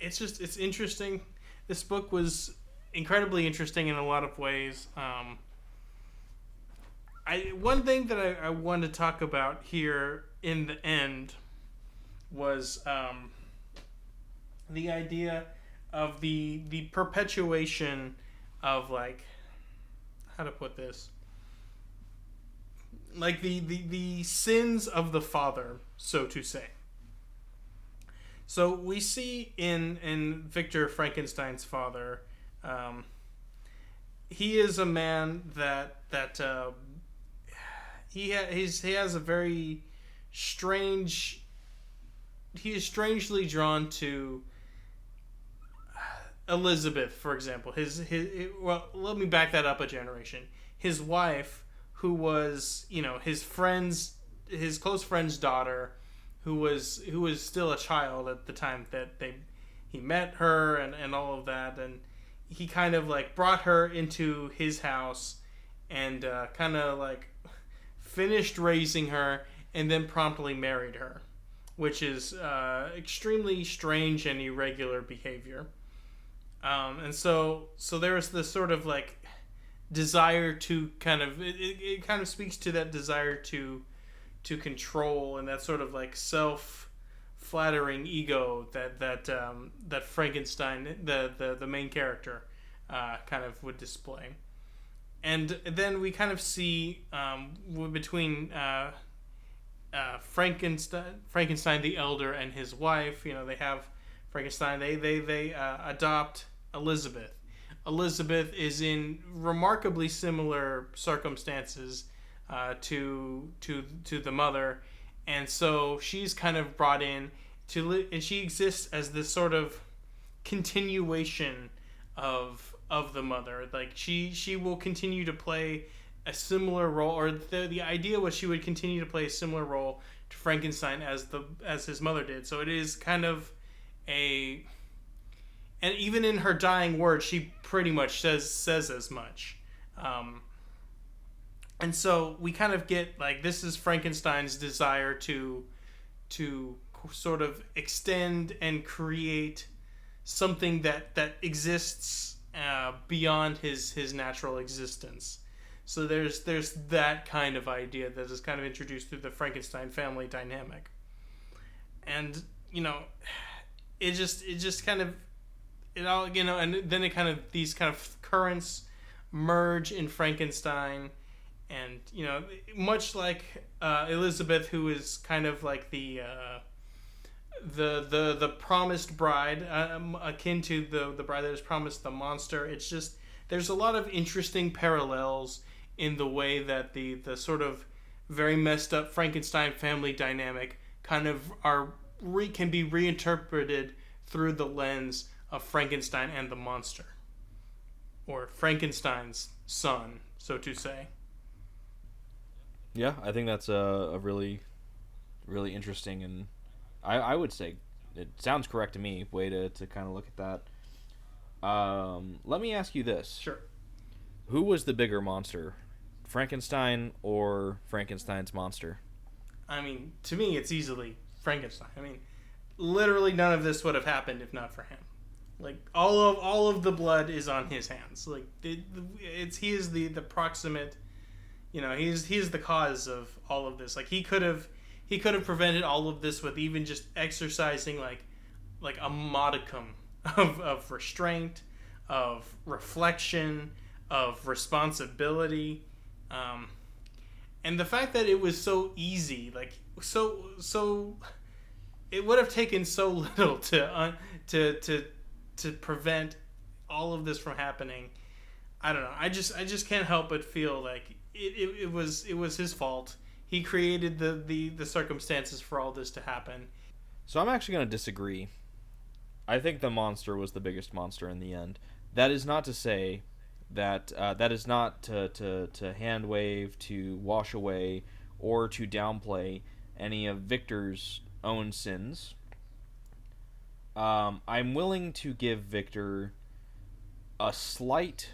It's interesting. This book was incredibly interesting in a lot of ways. One thing that I wanted to talk about here in the end was the idea of the perpetuation of, like, how to put this, like the sins of the father, so to say. So we see in Victor Frankenstein's father, he is a man that he has a very strange. He is strangely drawn to Elizabeth, for example. Well, let me back that up a generation. His wife, who was, his close friend's daughter, who was still a child at the time that he met her, and all of that, and he kind of like brought her into his house and kind of like finished raising her and then promptly married her, which is extremely strange and irregular behavior. And so there's this sort of like desire to kind of, it kind of speaks to that desire to control, and that sort of like self-flattering ego that Frankenstein, the main character, kind of would display. And then we kind of see between Frankenstein the elder and his wife. They have Frankenstein. They adopt Elizabeth. Elizabeth is in remarkably similar circumstances to the mother, and so she's kind of brought in and she exists as this sort of continuation of the mother. Like she will continue to play a similar role, or the idea was she would continue to play a similar role to Frankenstein as his mother did. So it is kind of a, and even in her dying words, she pretty much says as much. And so we kind of get like this is Frankenstein's desire to sort of extend and create something that exists beyond his natural existence. So there's that kind of idea that is kind of introduced through the Frankenstein family dynamic, and it just kind of it all and then it kind of these kind of currents merge in Frankenstein, and much like Elizabeth, who is kind of like the promised bride, akin to the bride that is promised the monster. It's just there's a lot of interesting parallels in the way that the sort of very messed up Frankenstein family dynamic kind of can be reinterpreted through the lens of Frankenstein and the monster, or Frankenstein's son, so to say. Yeah, I think that's a really, really interesting, and I would say it sounds correct to me, way to kind of look at that. Let me ask you this. Sure. Who was the bigger monster, Frankenstein or Frankenstein's monster? I mean, to me, it's easily Frankenstein. I mean, literally none of this would have happened if not for him. Like all of the blood is on his hands. Like he is the proximate. He is the cause of all of this. Like he could have prevented all of this with even just exercising like a modicum of restraint, of reflection, of responsibility, and the fact that it was so easy, like so it would have taken so little to prevent all of this from happening. I don't know. I just can't help but feel like it was his fault. He created the circumstances for all this to happen. So I'm actually going to disagree. I think the monster was the biggest monster in the end. That is not to say that that is not to hand wave, to wash away, or to downplay any of Victor's own sins. I'm willing to give Victor a slight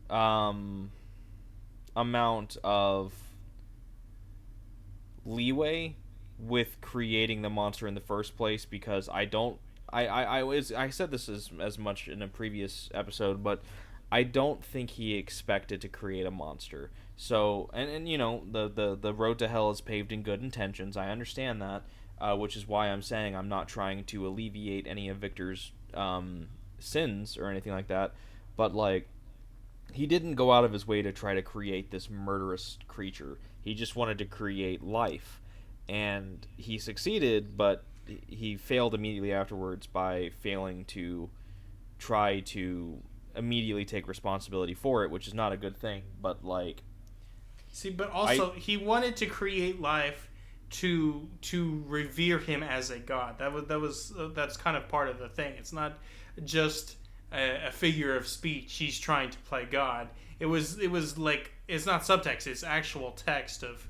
amount of leeway with creating the monster in the first place, because I said this as much in a previous episode, but I don't think he expected to create a monster. So and the road to hell is paved in good intentions. I understand that, which is why I'm saying I'm not trying to alleviate any of Victor's sins or anything like that, but like he didn't go out of his way to try to create this murderous creature. He just wanted to create life, and he succeeded, but he failed immediately afterwards by failing to try to immediately take responsibility for it, which is not a good thing. But like, see, but also he wanted to create life to revere him as a god. That's kind of part of the thing. It's not just a figure of speech. He's trying to play God. It was like, it's not subtext. It's actual text of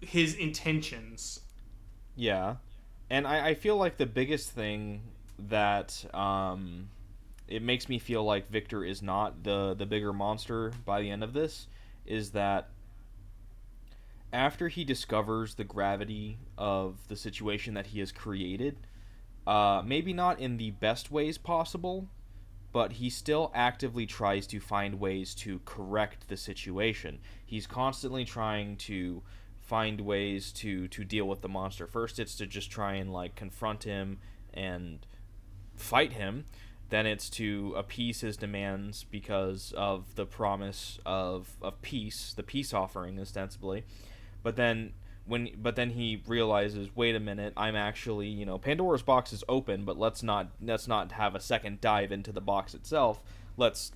his intentions. Yeah, and I feel like the biggest thing that it makes me feel like Victor is not the bigger monster by the end of this is that after he discovers the gravity of the situation that he has created, maybe not in the best ways possible, but he still actively tries to find ways to correct the situation. He's constantly trying to find ways to deal with the monster. First, it's to just try and like confront him and fight him. then it's to appease his demands because of the promise of peace, the peace offering ostensibly. But then he realizes, wait a minute, I'm actually, Pandora's box is open, but let's not have a second dive into the box itself. Let's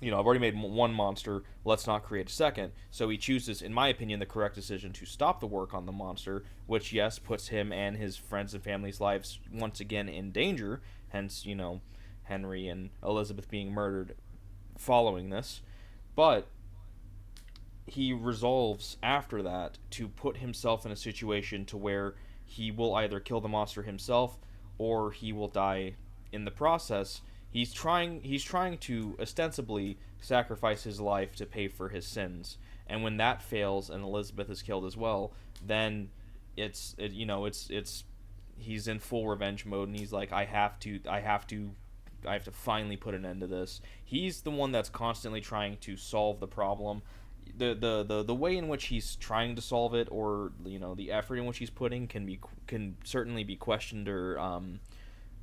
I've already made one monster, let's not create a second. So he chooses, in my opinion, the correct decision to stop the work on the monster, which, yes, puts him and his friends and family's lives once again in danger, hence, Henry and Elizabeth being murdered following this. But he resolves after that to put himself in a situation to where he will either kill the monster himself or he will die in the process. He's trying to ostensibly sacrifice his life to pay for his sins, and when that fails and Elizabeth is killed as well, then it's he's in full revenge mode, and he's like, I have to finally put an end to this. He's the one that's constantly trying to solve the problem. The way in which he's trying to solve it, or the effort in which he's putting, can certainly be questioned or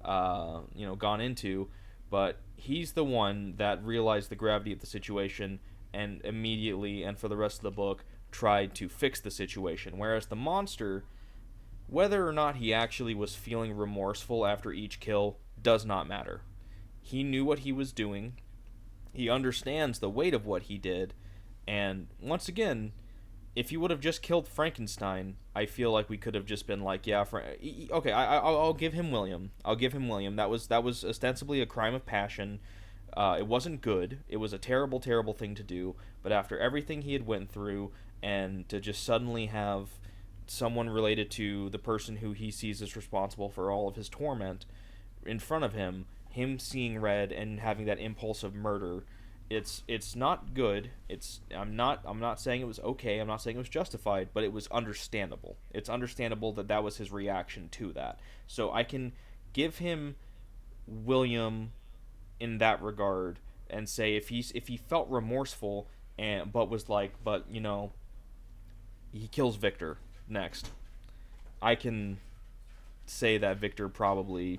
gone into. But he's the one that realized the gravity of the situation and immediately, and for the rest of the book, tried to fix the situation. Whereas the monster, whether or not he actually was feeling remorseful after each kill, does not matter. He knew what he was doing. He understands the weight of what he did. And once again, if he would have just killed Frankenstein, I feel like we could have just been like, yeah, okay, I'll give him William. I'll give him William. That was ostensibly a crime of passion. It wasn't good. It was a terrible, terrible thing to do. But after everything he had went through, and to just suddenly have someone related to the person who he sees as responsible for all of his torment in front of him seeing red and having that impulse of murder, it's not good. I'm not saying it was okay. I'm not saying it was justified, but it was understandable. It's understandable that was his reaction to that. So I can give him William in that regard and say if he felt remorseful but he kills Victor next, I can say that Victor probably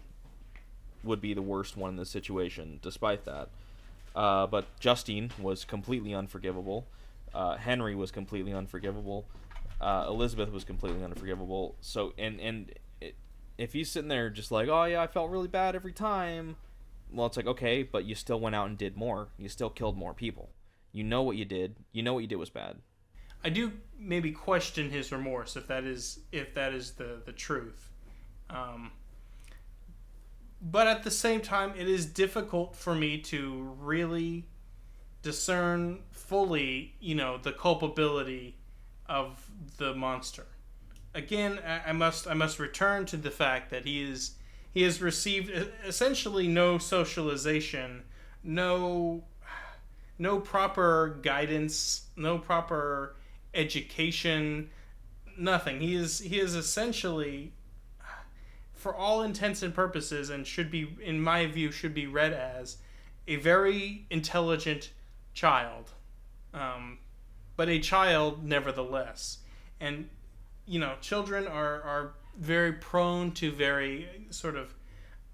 would be the worst one in this situation despite that. But Justine was completely unforgivable. Henry was completely unforgivable. Elizabeth was completely unforgivable. So, if he's sitting there just like, oh yeah, I felt really bad every time, well, it's like, okay, but you still went out and did more. You still killed more people. You know what you did. You know what you did was bad. I do maybe question his remorse if that is the truth. But at the same time, it is difficult for me to really discern fully, the culpability of the monster. Again, I must return to the fact that he has received essentially no socialization, no proper guidance, no proper education, nothing. He is essentially, for all intents and purposes, and should be, in my view, should be read as a very intelligent child, but a child nevertheless. And children are very prone to very sort of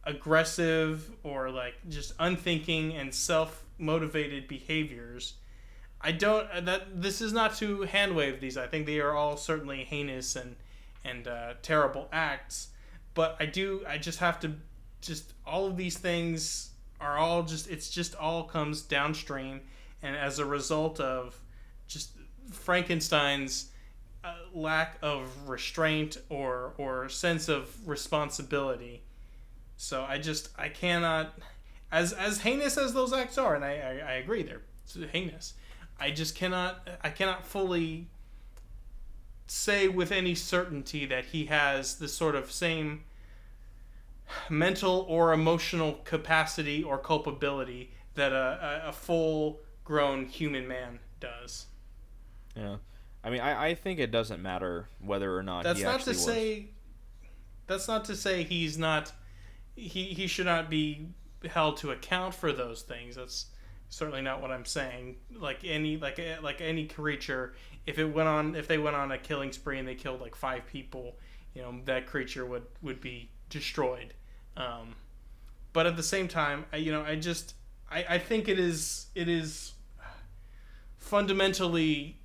aggressive or like just unthinking and self-motivated behaviors. This is not to handwave these. I think they are all certainly heinous and terrible acts. But I just have to, all of these things are all it all comes downstream, and as a result of just Frankenstein's lack of restraint or sense of responsibility. So I cannot, as heinous as those acts are, and I agree they're heinous, I cannot fully say with any certainty that he has the sort of same mental or emotional capacity or culpability that a full-grown human man does. Yeah. I mean, I think it doesn't matter whether or not that's he not actually to was. say That's not to say he's not he should not be held to account for those things. That's certainly not what I'm saying. Like any creature, if they went on a killing spree and they killed like 5 people, that creature would be destroyed. but at the same time, I think it is fundamentally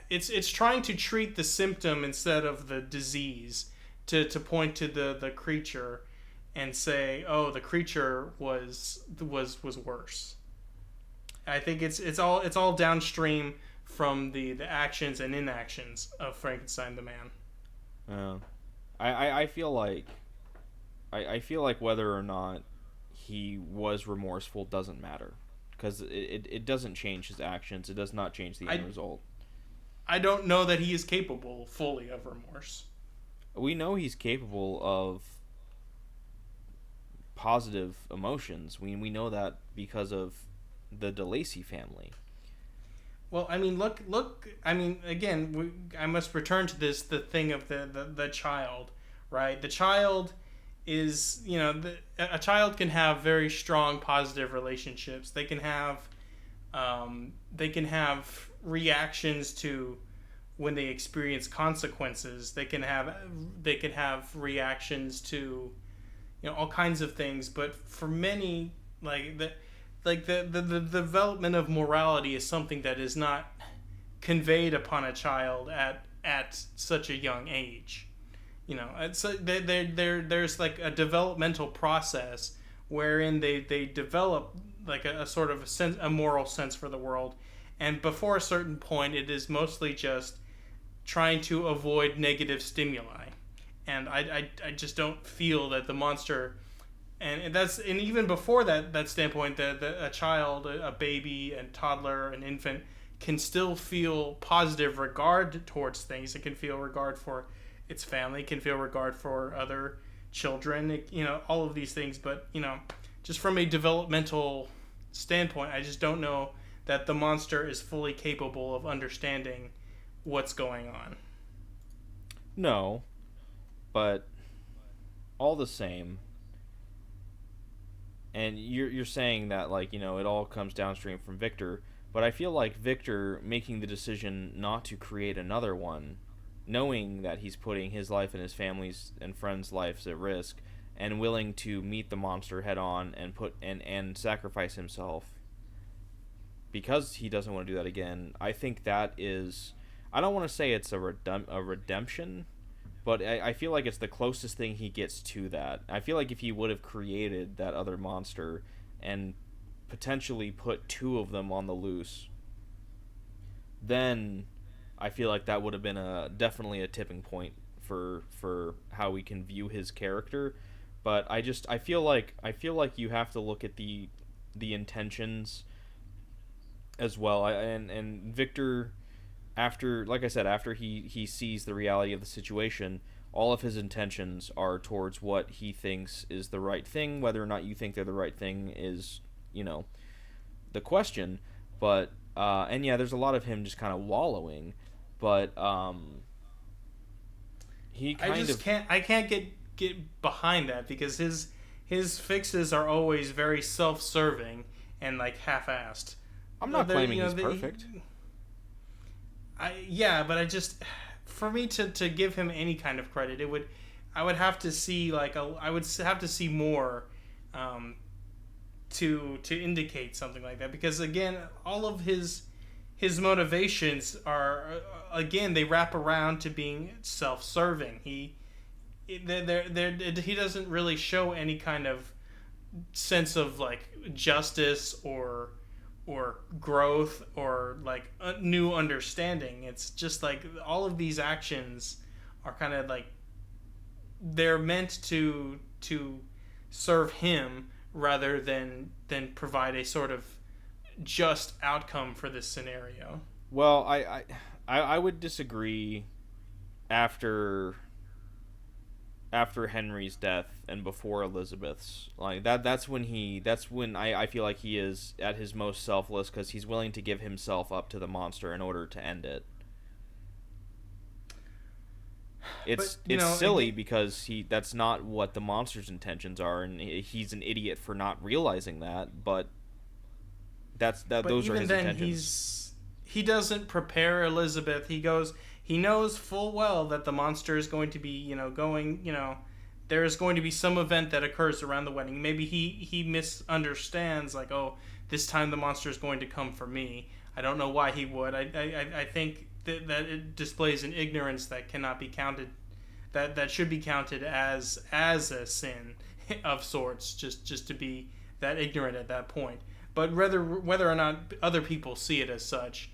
it's trying to treat the symptom instead of the disease, to point to the creature and say, oh, the creature was worse. I think it's all downstream from the actions and inactions of Frankenstein the man. Uh, I feel like I feel like whether or not he was remorseful doesn't matter, because it doesn't change his actions. It does not change the end result. I don't know that he is capable fully of remorse. We know he's capable of positive emotions. We know that because of the DeLacy family. Well, I mean, look. I mean, again, I must return to the thing of the child, right? The child is, a child can have very strong positive relationships. They can have reactions to when they experience consequences. They can have reactions to, all kinds of things. But for many, the development of morality is something that is not conveyed upon a child at such a young age. There's like a developmental process wherein they develop like a sort of a moral sense for the world, and before a certain point, it is mostly just trying to avoid negative stimuli. And I just don't feel that the monster. And even before that standpoint, a child, a baby, and toddler, an infant can still feel positive regard towards things. It can feel regard for its family, can feel regard for other children, all of these things. But just from a developmental standpoint, I just don't know that the monster is fully capable of understanding what's going on. No, but all the same. And you're saying that, it all comes downstream from Victor, but I feel like Victor making the decision not to create another one, knowing that he's putting his life and his family's and friends' lives at risk, and willing to meet the monster head on and sacrifice himself because he doesn't want to do that again. I think that is, I don't want to say it's a redemption, but I feel like it's the closest thing he gets to that. I feel like if he would have created that other monster and potentially put two of them on the loose, then I feel like that would have been definitely a tipping point for how we can view his character. But I feel like you have to look at the intentions as well. And Victor, after, like I said, after he sees the reality of the situation, all of his intentions are towards what he thinks is the right thing. Whether or not you think they're the right thing is, the question. But and yeah, there's a lot of him just kind of wallowing, but he kind of I can't get behind that, because his fixes are always very self-serving and like half-assed. I'm not claiming he's perfect. But I just, for me to give him any kind of credit, I would have to see more to indicate something like that, because again, all of his motivations are again, they wrap around to being self-serving. He doesn't really show any kind of sense of like justice or growth or like a new understanding. It's just like all of these actions are kind of like they're meant to serve him rather than provide a sort of just outcome for this scenario. Well, I would disagree after Henry's death and before Elizabeth's. Like that's when I feel like he is at his most selfless, because he's willing to give himself up to the monster in order to end it. It's silly because that's not what the monster's intentions are, and he's an idiot for not realizing that. But those are his intentions. He doesn't prepare Elizabeth. He knows full well that the monster is going to be, going, there is going to be some event that occurs around the wedding. Maybe he misunderstands, like, oh, this time the monster is going to come for me. I don't know why he would. I think that it displays an ignorance that cannot be counted, that should be counted as a sin of sorts, just to be that ignorant at that point. But whether or not other people see it as such,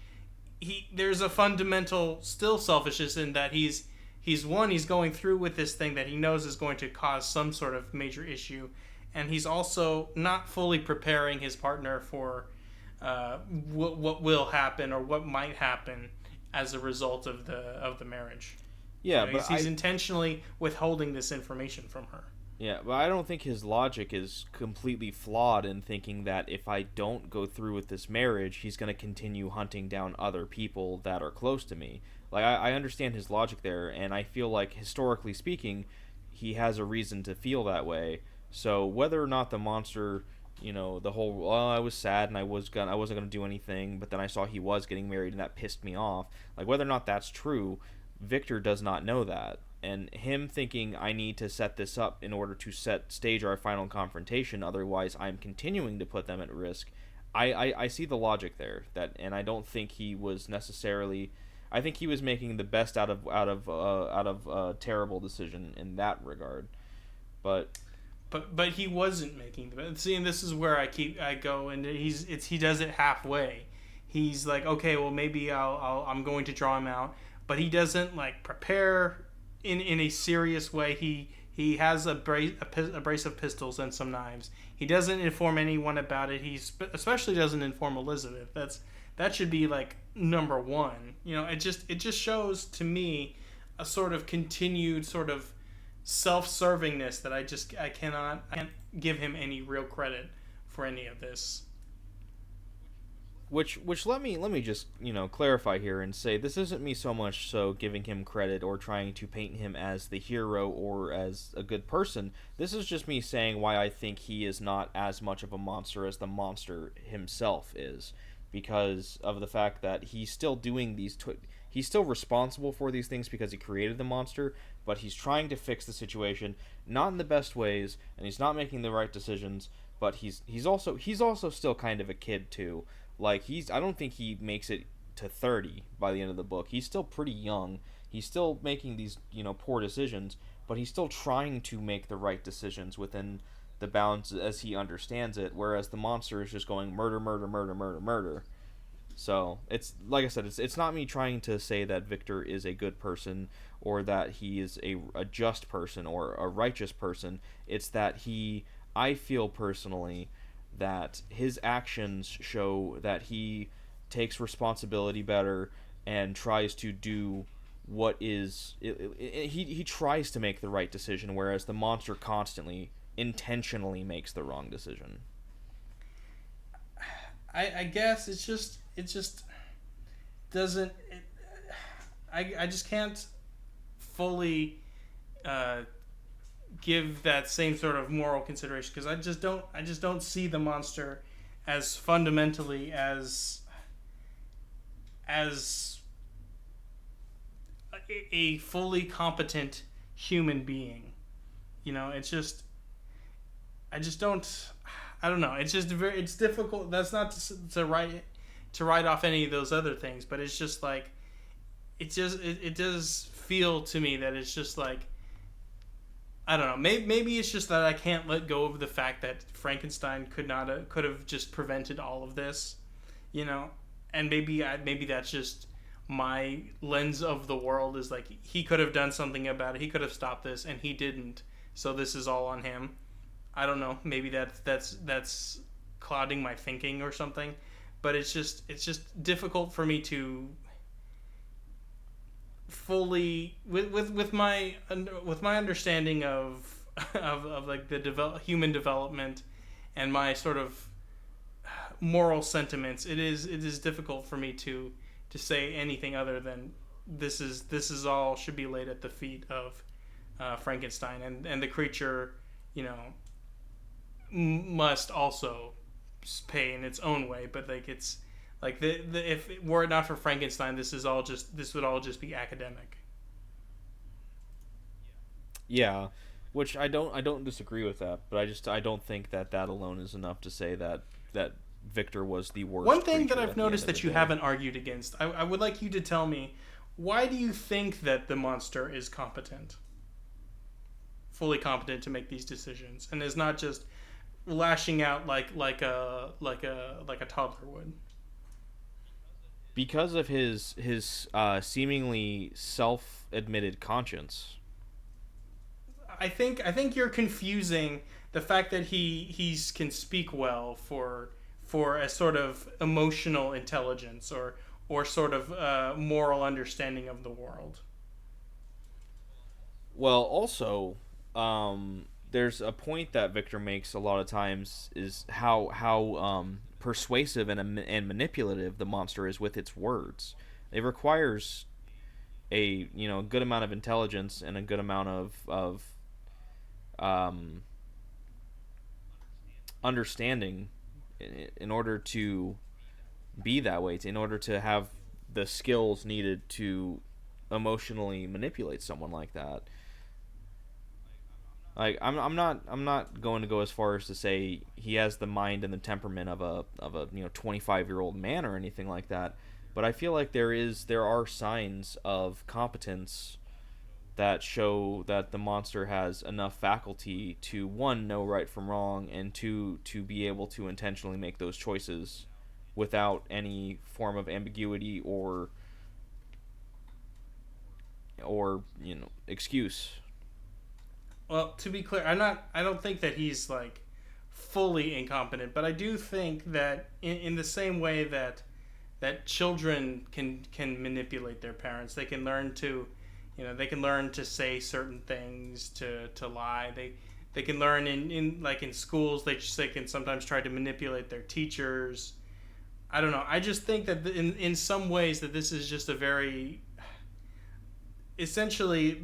there's a fundamental still selfishness in that he's going through with this thing that he knows is going to cause some sort of major issue, and he's also not fully preparing his partner for what will happen or what might happen as a result of the marriage. Yeah, but he's intentionally withholding this information from her. Yeah, but I don't think his logic is completely flawed in thinking that if I don't go through with this marriage, he's going to continue hunting down other people that are close to me. Like, I understand his logic there, and I feel like, historically speaking, he has a reason to feel that way. So whether or not the monster, the whole, I was sad and I wasn't gonna do anything, but then I saw he was getting married and that pissed me off. Like, whether or not that's true, Victor does not know that. And him thinking, I need to set this up in order to stage our final confrontation, otherwise I'm continuing to put them at risk. I see the logic there, and I don't think he was necessarily. I think he was making the best out of a terrible decision in that regard, but he wasn't making the best. See, and this is where I go, and he does it halfway. He's like, okay, well maybe I'm going to draw him out, but he doesn't like prepare in a serious way. He has a brace of pistols and some knives. He doesn't inform anyone about it. He especially doesn't inform Elizabeth. That should be like number one. It just shows to me a sort of continued sort of self-servingness that I can't give him any real credit for any of this. Which let me just clarify here and say this isn't me so much so giving him credit or trying to paint him as the hero or as a good person. This is just me saying why I think he is not as much of a monster as the monster himself is, because of the fact that he's still doing he's still responsible for these things because he created the monster, but he's trying to fix the situation, not in the best ways, and he's not making the right decisions. But he's also still kind of a kid too. Like, I don't think he makes it to 30 by the end of the book. He's still pretty young. He's still making these, poor decisions, but he's still trying to make the right decisions within the bounds as he understands it, whereas the monster is just going murder, murder, murder, murder, murder. So, it's, like I said, it's not me trying to say that Victor is a good person or that he is a just person or a righteous person. It's that I feel personally that his actions show that he takes responsibility better and tries to do what is he tries to make the right decision, whereas the monster constantly intentionally makes the wrong decision. I guess it just doesn't I just can't fully give that same sort of moral consideration, because I just don't see the monster as fundamentally as a fully competent human being. It's just I don't know. It's just it's difficult. That's not to write off any of those other things, but it's just like it does feel to me that it's just like, I don't know. Maybe it's just that I can't let go of the fact that Frankenstein could have just prevented all of this, and maybe that's just my lens of the world, is like he could have done something about it. He could have stopped this, and he didn't. So this is all on him. I don't know. Maybe that's clouding my thinking or something, but it's just difficult for me to fully with my understanding of like the human development and my sort of moral sentiments. It is difficult for me to say anything other than this is all should be laid at the feet of Frankenstein, and the creature, must also pay in its own way. But like it's like if it were it not for Frankenstein, this would all just be academic. Yeah, which I don't disagree with that, but I don't think that that alone is enough to say that that Victor was the One worst thing that creature I've at the end noticed of the that you day. haven't argued against, I would like you to tell me, why do you think that the monster is competent, fully competent to make these decisions, and is not just lashing out like a toddler would? Because of his seemingly self-admitted conscience. I think you're confusing the fact that he's can speak well for a sort of emotional intelligence or sort of moral understanding of the world. Well, also, there's a point that Victor makes a lot of times is how persuasive and manipulative the monster is with its words. It requires a good amount of intelligence and a good amount of um, understanding in order to be that way, in order to have the skills needed to emotionally manipulate someone like that. Like I'm not going to go as far as to say he has the mind and the temperament of a 25-year-old man or anything like that, but I feel like there are signs of competence that show that the monster has enough faculty to, one, know right from wrong, and two, to be able to intentionally make those choices without any form of ambiguity or excuse. Well, to be clear, I don't think that he's like fully incompetent, but I do think that in the same way that children can manipulate their parents, they can learn to, they can learn to say certain things, to lie. They can learn in like in schools, they can sometimes try to manipulate their teachers. I don't know. I just think that in some ways that this is just a very essentially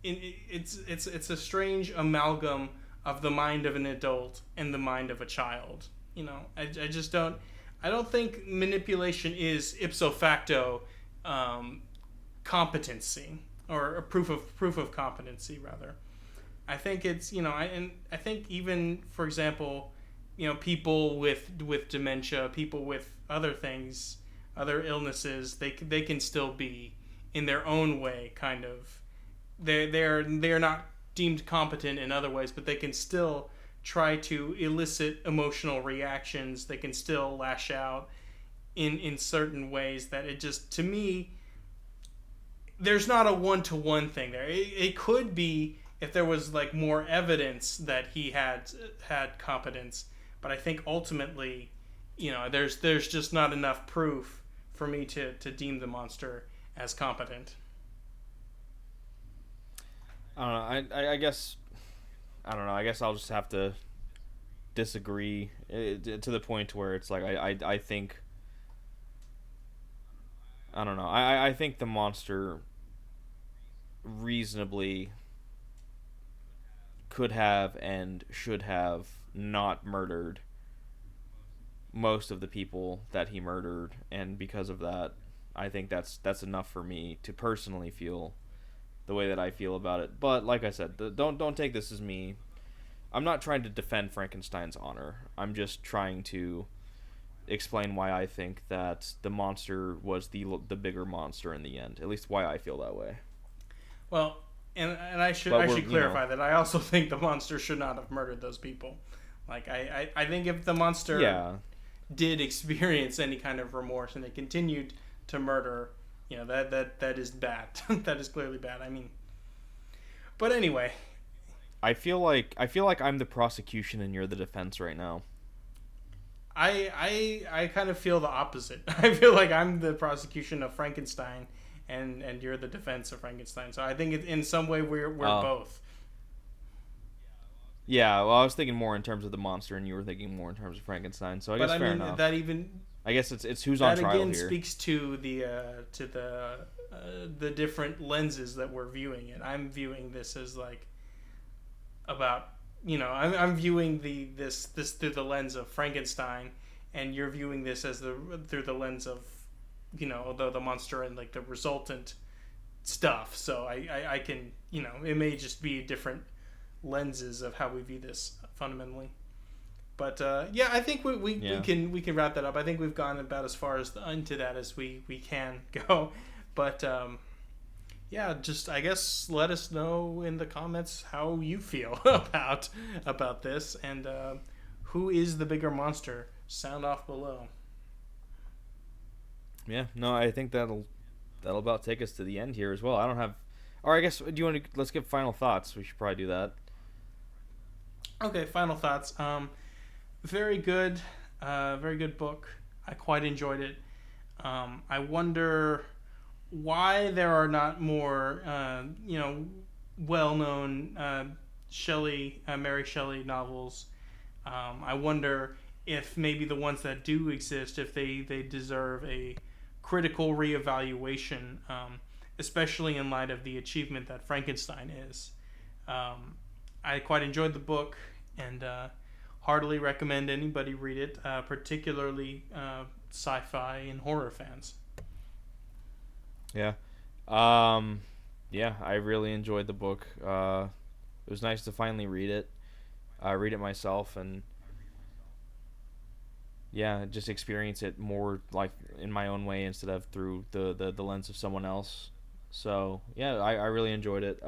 it's a strange amalgam of the mind of an adult and the mind of a child. I just don't think manipulation is ipso facto competency or a proof of competency rather. I think it's I think even for example, people with dementia, people with other things, other illnesses, they can still be in their own way kind of they're not deemed competent in other ways, but they can still try to elicit emotional reactions. They can still lash out in certain ways that it just to me there's not a one-to-one thing there. It could be if there was like more evidence that he had competence, but I think ultimately, there's just not enough proof for me to deem the monster as competent. I don't know. I guess I don't know. I guess I'll just have to disagree to the point where it's like I think I don't know. I think the monster reasonably could have and should have not murdered most of the people that he murdered, and because of that, I think that's enough for me to personally feel the way that I feel about it. But like I said, don't take this as me. I'm not trying to defend Frankenstein's honor. I'm just trying to explain why I think that the monster was the bigger monster in the end. At least why I feel that way. Well, and I should clarify that I also think the monster should not have murdered those people. Like I think if the monster did experience any kind of remorse and they continued to murder, that is bad. That is clearly bad. I mean, but anyway, I feel like I'm the prosecution and you're the defense right now. I kind of feel the opposite. I feel like I'm the prosecution of Frankenstein, and you're the defense of Frankenstein. So I think in some way we're both. Yeah, well, I was thinking more in terms of the monster, and you were thinking more in terms of Frankenstein. So I guess fair enough. I guess it's who's on trial here. That again speaks to the different lenses that we're viewing it. I'm viewing this as like about I'm viewing this through the lens of Frankenstein, and you're viewing this as through the lens of the monster and like the resultant stuff. So I can it may just be a different lenses of how we view this fundamentally. But yeah, I think Yeah. we can wrap that up. I think we've gone about as far as into that as we can go. But yeah, just I guess let us know in the comments how you feel about this, and who is the bigger monster. Sound off below. Yeah. No, I think that'll about take us to the end here as well. I don't have, or I guess do you want to let's give final thoughts? We should probably do that. Okay, final thoughts. Very good, very good book. I quite enjoyed it. I wonder why there are not more, well-known Mary Shelley novels. I wonder if maybe the ones that do exist, if they deserve a critical reevaluation, especially in light of the achievement that Frankenstein is. I quite enjoyed the book, and heartily recommend anybody read it, particularly sci-fi and horror fans. Yeah. Yeah, I really enjoyed the book. It was nice to finally read it myself, and yeah, just experience it more like in my own way instead of through the lens of someone else. So yeah, I really enjoyed it.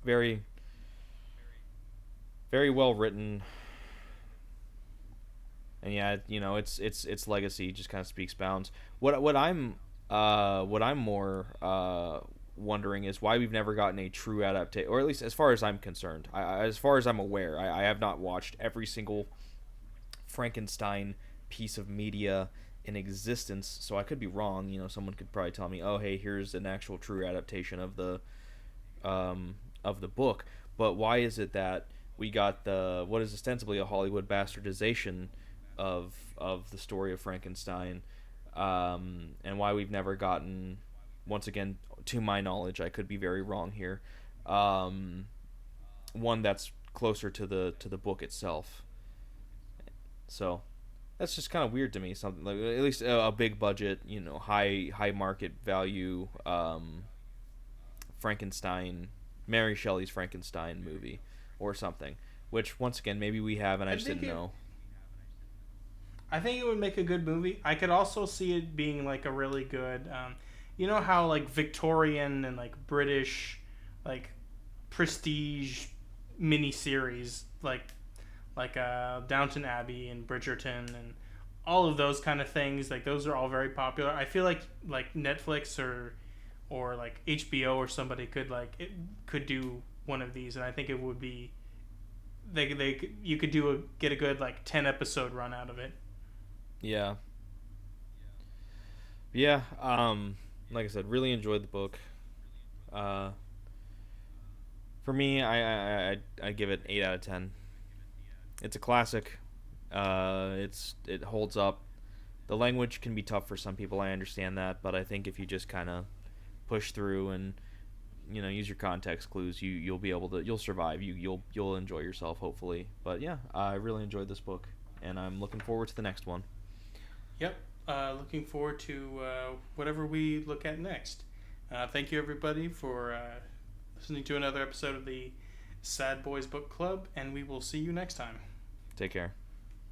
Very very well written, and yeah, its legacy just kind of speaks bounds. What I'm more wondering is why we've never gotten a true adaptation, or at least as far as I'm concerned, as far as I'm aware, I have not watched every single Frankenstein piece of media in existence, so I could be wrong. Someone could probably tell me, "Oh, hey, here's an actual true adaptation of the book." But why is it that we got the what is ostensibly a Hollywood bastardization of the story of Frankenstein, and why we've never gotten, once again, to my knowledge, I could be very wrong here, one that's closer to the book itself. So that's just kind of weird to me. Something like at least a big budget, high market value Frankenstein, Mary Shelley's Frankenstein movie or something. Which once again maybe we have and I just didn't know. I think it would make a good movie. I could also see it being like a really good, you know how like Victorian and like British, like prestige miniseries like Downton Abbey and Bridgerton and all of those kind of things. Like those are all very popular. I feel like Netflix or like HBO or somebody could do one of these, and I think it would be you could get a good like 10 episode run out of it. Yeah. Yeah. Like I said, really enjoyed the book. Uh, for me, I give it 8 out of 10. It's a classic. It holds up. The language can be tough for some people. I understand that, but I think if you just kind of push through and use your context clues, you'll be able to, you'll survive. You'll enjoy yourself, hopefully. But yeah, I really enjoyed this book, and I'm looking forward to the next one. Yep. Looking forward to whatever we look at next. Thank you, everybody, for listening to another episode of the Sad Boys Book Club, and we will see you next time. Take care.